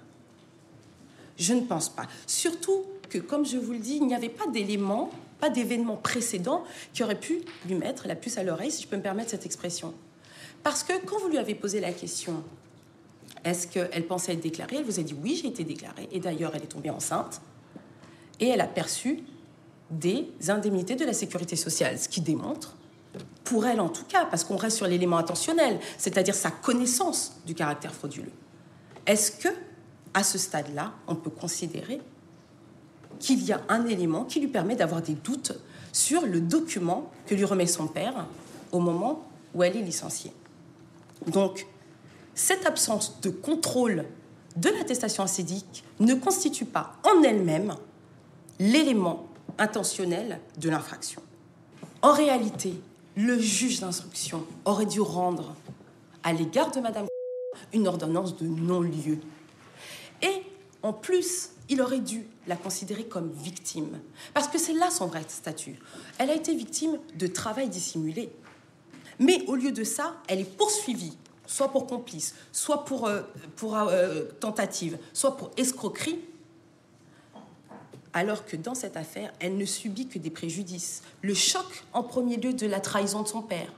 Je ne pense pas. Surtout que, comme je vous le dis, il n'y avait pas d'éléments, pas d'événements précédents qui auraient pu lui mettre la puce à l'oreille, si je peux me permettre cette expression. Parce que quand vous lui avez posé la question, est-ce qu'elle pensait être déclarée? Elle vous a dit oui, j'ai été déclarée. Et d'ailleurs, elle est tombée enceinte. Et elle a perçu des indemnités de la sécurité sociale, ce qui démontre, pour elle en tout cas, parce qu'on reste sur l'élément intentionnel, c'est-à-dire sa connaissance du caractère frauduleux. Est-ce que, à ce stade-là, on peut considérer qu'il y a un élément qui lui permet d'avoir des doutes sur le document que lui remet son père au moment où elle est licenciée? Donc, cette absence de contrôle de l'attestation ascédique ne constitue pas en elle-même l'élément intentionnel de l'infraction. En réalité, le juge d'instruction aurait dû rendre à l'égard de Madame une ordonnance de non-lieu. Et en plus, il aurait dû la considérer comme victime, parce que c'est là son vrai statut. Elle a été victime de travail dissimulé. Mais au lieu de ça, elle est poursuivie, soit pour complice, soit pour tentative, soit pour escroquerie, alors que dans cette affaire, elle ne subit que des préjudices. Le choc, en premier lieu, de la trahison de son père.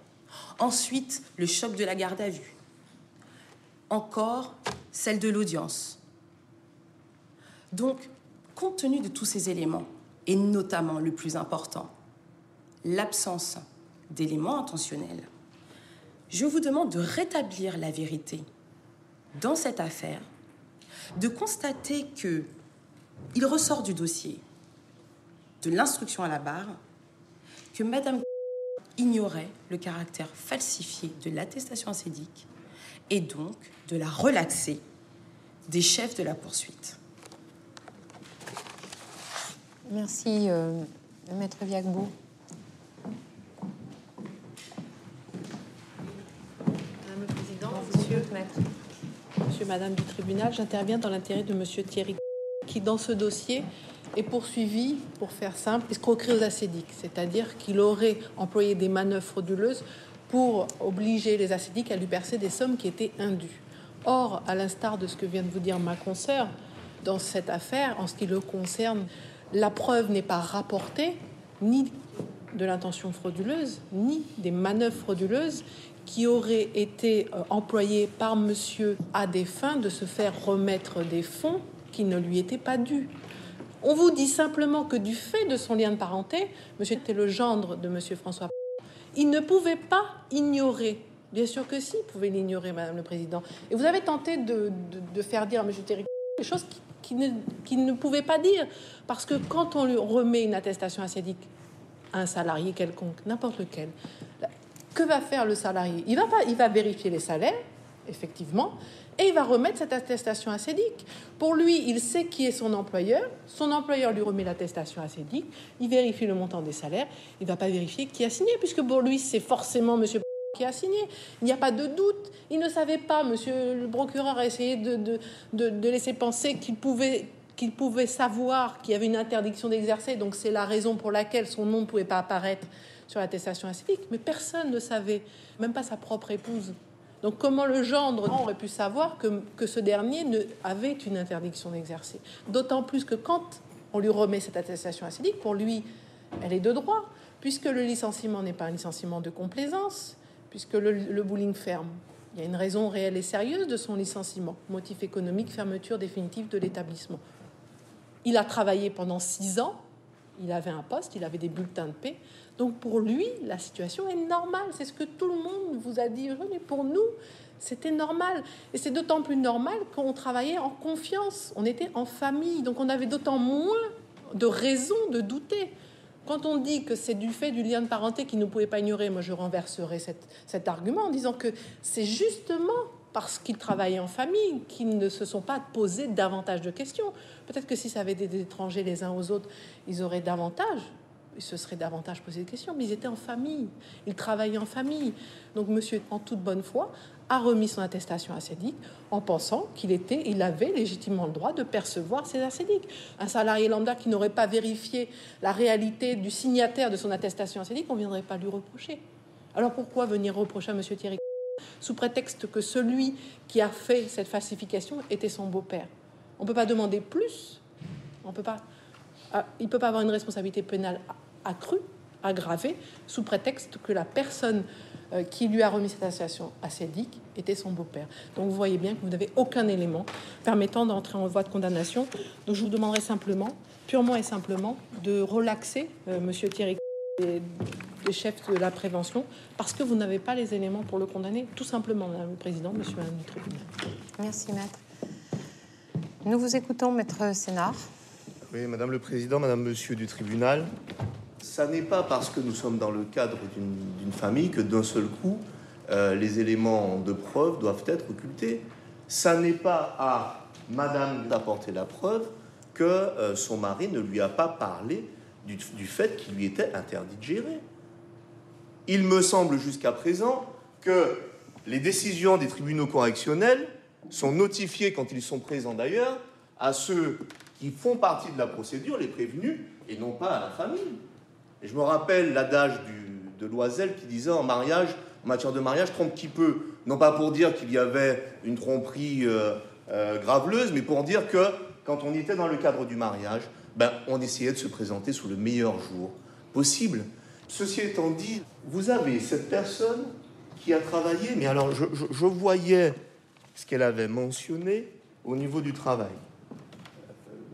Ensuite, le choc de la garde à vue. Encore, celle de l'audience. Donc, compte tenu de tous ces éléments, et notamment le plus important, l'absence d'éléments intentionnels, je vous demande de rétablir la vérité dans cette affaire, de constater qu'il ressort du dossier de l'instruction à la barre que Madame ignorait le caractère falsifié de l'attestation acédique et donc de la relaxer des chefs de la poursuite. Merci, Maître Viagbo. Madame le Président, Monsieur, Madame du tribunal, j'interviens dans l'intérêt de Monsieur Thierry qui, dans ce dossier, est poursuivi, pour faire simple, escroquerie aux acédiques, c'est-à-dire qu'il aurait employé des manœuvres frauduleuses pour obliger les acédiques à lui verser des sommes qui étaient indues. Or, à l'instar de ce que vient de vous dire ma consoeur, dans cette affaire, en ce qui le concerne, la preuve n'est pas rapportée, ni de l'intention frauduleuse, ni des manœuvres frauduleuses qui auraient été employées par monsieur à des fins de se faire remettre des fonds qui ne lui étaient pas dus. On vous dit simplement que du fait de son lien de parenté, monsieur était le gendre de monsieur François, il ne pouvait pas ignorer. Bien sûr que si, il pouvait l'ignorer, Madame le Président. Et vous avez tenté de faire dire à monsieur Thierry des choses qu'il ne pouvait pas dire. Parce que quand on lui remet une attestation acédique à un salarié quelconque, n'importe lequel, que va faire le salarié ? Il va vérifier les salaires, effectivement, et il va remettre cette attestation acédique. Pour lui, il sait qui est son employeur lui remet l'attestation acédique, il vérifie le montant des salaires, il ne va pas vérifier qui a signé, puisque pour lui, c'est forcément monsieur qui a signé. Il n'y a pas de doute. Il ne savait pas, monsieur le procureur a essayé de laisser penser qu'il pouvait savoir qu'il y avait une interdiction d'exercer, donc c'est la raison pour laquelle son nom ne pouvait pas apparaître sur l'attestation acédique, mais personne ne savait, même pas sa propre épouse. Donc comment le gendre aurait pu savoir que ce dernier avait une interdiction d'exercer ? D'autant plus que quand on lui remet cette attestation acédique, pour lui, elle est de droit, puisque le licenciement n'est pas un licenciement de complaisance, puisque le bowling ferme. Il y a une raison réelle et sérieuse de son licenciement. Motif économique, fermeture définitive de l'établissement. Il a travaillé pendant 6 ans, il avait un poste, il avait des bulletins de paie. Donc pour lui, la situation est normale. C'est ce que tout le monde vous a dit aujourd'hui. Pour nous, c'était normal. Et c'est d'autant plus normal qu'on travaillait en confiance. On était en famille. Donc on avait d'autant moins de raisons de douter. Quand on dit que c'est du fait du lien de parenté qu'il ne pouvait pas ignorer, moi je renverserai cet argument en disant que c'est justement parce qu'ils travaillaient en famille qu'ils ne se sont pas posés davantage de questions. Peut-être que si ça avait été des étrangers les uns aux autres, ils se seraient davantage posé des questions, mais ils étaient en famille, ils travaillaient en famille. Donc monsieur, en toute bonne foi, a remis son attestation acédique en pensant qu'il avait légitimement le droit de percevoir ses acédiques. Un salarié lambda qui n'aurait pas vérifié la réalité du signataire de son attestation acédique, on ne viendrait pas lui reprocher. Alors pourquoi venir reprocher à monsieur Thierry sous prétexte que celui qui a fait cette falsification était son beau-père? On ne peut pas demander plus. Il ne peut pas avoir une responsabilité pénale accrue, aggravée, sous prétexte que la personne qui lui a remis cette attestation acédique était son beau-père. Donc vous voyez bien que vous n'avez aucun élément permettant d'entrer en voie de condamnation. Donc je vous demanderai simplement, purement et simplement, de relaxer monsieur Thierry des chefs de la prévention, parce que vous n'avez pas les éléments pour le condamner, tout simplement, Madame le Président, Monsieur le tribunal. Merci, Maître. Nous vous écoutons, Maître Sénard. Oui, Madame le Président, Madame, Monsieur du tribunal, ça n'est pas parce que nous sommes dans le cadre d'une famille que d'un seul coup, les éléments de preuve doivent être occultés. Ça n'est pas à Madame d'apporter la preuve que son mari ne lui a pas parlé du fait qu'il lui était interdit de gérer. Il me semble jusqu'à présent que les décisions des tribunaux correctionnels sont notifiées, quand ils sont présents d'ailleurs, à ceux qui font partie de la procédure, les prévenus, et non pas à la famille. Et je me rappelle l'adage de Loisel qui disait en matière de mariage, trompe qui peut. Non pas pour dire qu'il y avait une tromperie graveleuse, mais pour dire que quand on était dans le cadre du mariage, on essayait de se présenter sous le meilleur jour possible. Ceci étant dit, vous avez cette personne qui a travaillé, mais alors je voyais ce qu'elle avait mentionné au niveau du travail.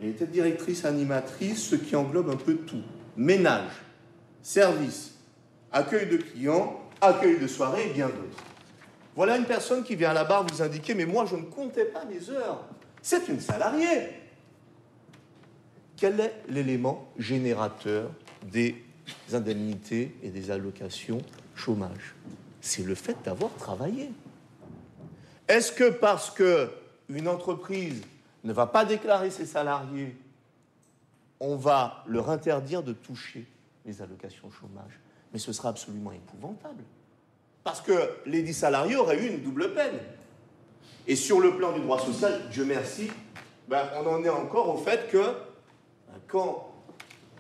Elle était directrice animatrice, ce qui englobe un peu tout. Ménage, service, accueil de clients, accueil de soirée et bien d'autres. Voilà une personne qui vient à la barre vous indiquer « Mais moi, je ne comptais pas mes heures. C'est une salariée. » Quel est l'élément générateur des indemnités et des allocations chômage? C'est le fait d'avoir travaillé. Est-ce que parce qu'une entreprise ne va pas déclarer ses salariés, on va leur interdire de toucher les allocations chômage? Mais ce sera absolument épouvantable. Parce que les 10 salariés auraient eu une double peine. Et sur le plan du droit social, Dieu merci, on en est encore au fait que quand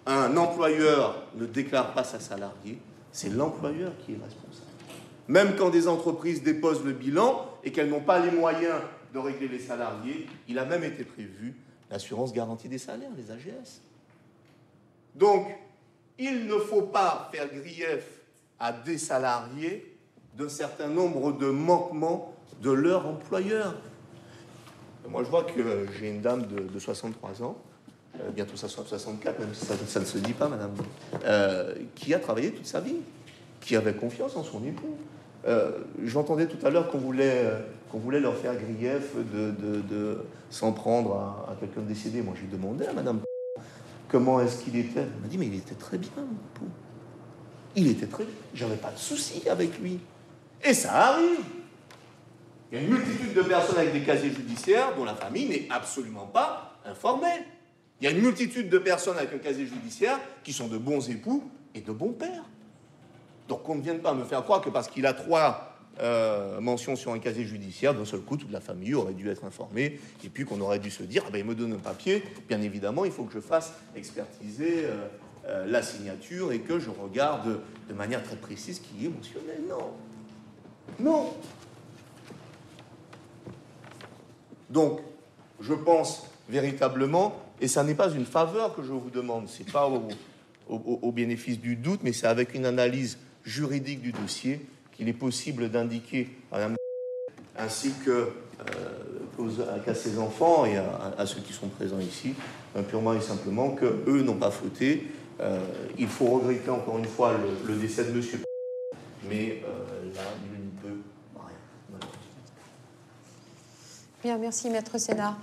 un employeur ne déclare pas sa salariée, c'est l'employeur qui est responsable. Même quand des entreprises déposent le bilan et qu'elles n'ont pas les moyens de régler les salariés, il a même été prévu l'assurance garantie des salaires, les AGS. Donc, il ne faut pas faire grief à des salariés d'un certain nombre de manquements de leur employeur. Moi, je vois que j'ai une dame de 63 ans, bientôt 64, même si ça ne se dit pas, madame, qui a travaillé toute sa vie, qui avait confiance en son époux. J'entendais tout à l'heure qu'on voulait leur faire grief de s'en prendre à quelqu'un de décédé. Moi, j'ai demandé à madame comment est-ce qu'il était. Elle m'a dit, mais il était très bien, mon époux. Il était très bien. J'avais pas de souci avec lui. Et ça arrive. Il y a une multitude de personnes avec des casiers judiciaires dont la famille n'est absolument pas informée. Il y a une multitude de personnes avec un casier judiciaire qui sont de bons époux et de bons pères. Donc qu'on ne vienne pas me faire croire que parce qu'il a 3 mentions sur un casier judiciaire, d'un seul coup, toute la famille aurait dû être informée, et puis qu'on aurait dû se dire, il me donne un papier, bien évidemment, il faut que je fasse expertiser la signature et que je regarde de manière très précise qui est mentionné. Non. Non. Donc, je pense véritablement, et ça n'est pas une faveur que je vous demande, c'est pas au bénéfice du doute, mais c'est avec une analyse juridique du dossier qu'il est possible d'indiquer à Mme ainsi qu'à ses enfants et à ceux qui sont présents ici, purement et simplement qu'eux n'ont pas fauté. Il faut regretter encore une fois le décès de monsieur, mais là, il ne peut rien. Bien, merci, Maître Sénard.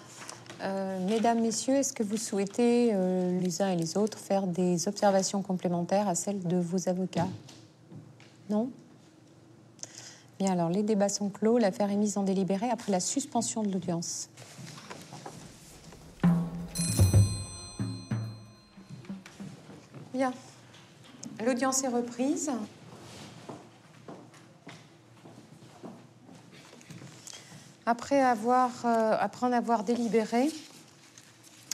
Mesdames, Messieurs, est-ce que vous souhaitez, les uns et les autres, faire des observations complémentaires à celles de vos avocats? Non? Bien, alors, les débats sont clos. L'affaire est mise en délibéré après la suspension de l'audience. Bien. L'audience est reprise. Après en avoir délibéré,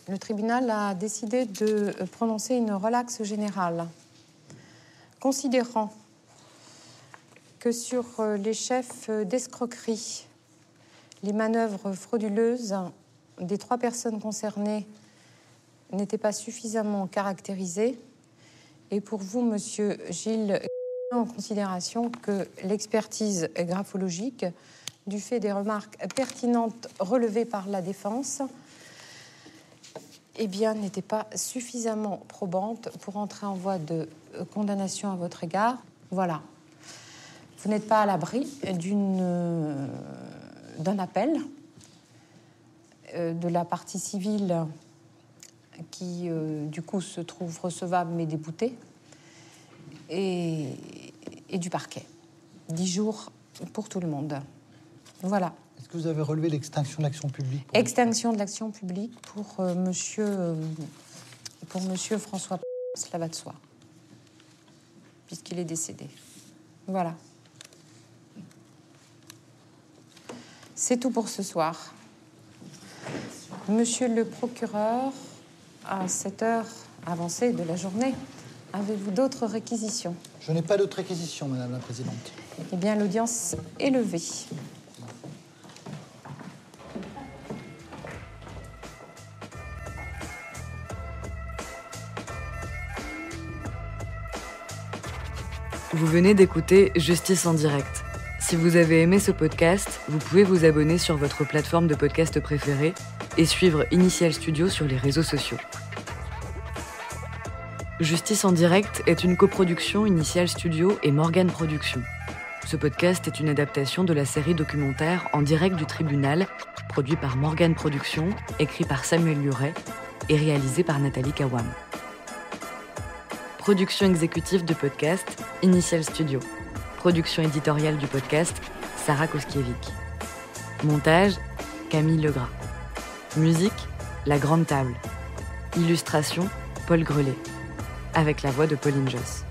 le tribunal a décidé de prononcer une relaxe générale, considérant que sur les chefs d'escroquerie, les manœuvres frauduleuses des 3 personnes concernées n'étaient pas suffisamment caractérisées, et pour vous, monsieur Gilles, en considération que l'expertise graphologique, du fait des remarques pertinentes relevées par la défense, n'était pas suffisamment probante pour entrer en voie de condamnation à votre égard. Voilà. Vous n'êtes pas à l'abri d'un appel de la partie civile qui, du coup, se trouve recevable mais déboutée, et du parquet. 10 jours pour tout le monde. Voilà. Est-ce que vous avez relevé l'extinction de l'action publique? Extinction de l'action publique pour monsieur François, cela va de soi, puisqu'il est décédé. Voilà. C'est tout pour ce soir. Monsieur le procureur, à cette heure avancée de la journée, avez-vous d'autres réquisitions? Je n'ai pas d'autres réquisitions, Madame la Présidente. Eh bien, l'audience est levée. Vous venez d'écouter Justice en direct. Si vous avez aimé ce podcast, vous pouvez vous abonner sur votre plateforme de podcast préférée et suivre Initial Studio sur les réseaux sociaux. Justice en direct est une coproduction Initial Studio et Morgane Productions. Ce podcast est une adaptation de la série documentaire En direct du tribunal, produit par Morgane Productions, écrit par Samuel Luret et réalisé par Nathalie Kawam. Production exécutive du podcast, Initial Studio. Production éditoriale du podcast, Sarah Koskiewicz. Montage, Camille Legras. Musique, La Grande Table. Illustration, Paul Grelet. Avec la voix de Pauline Josse.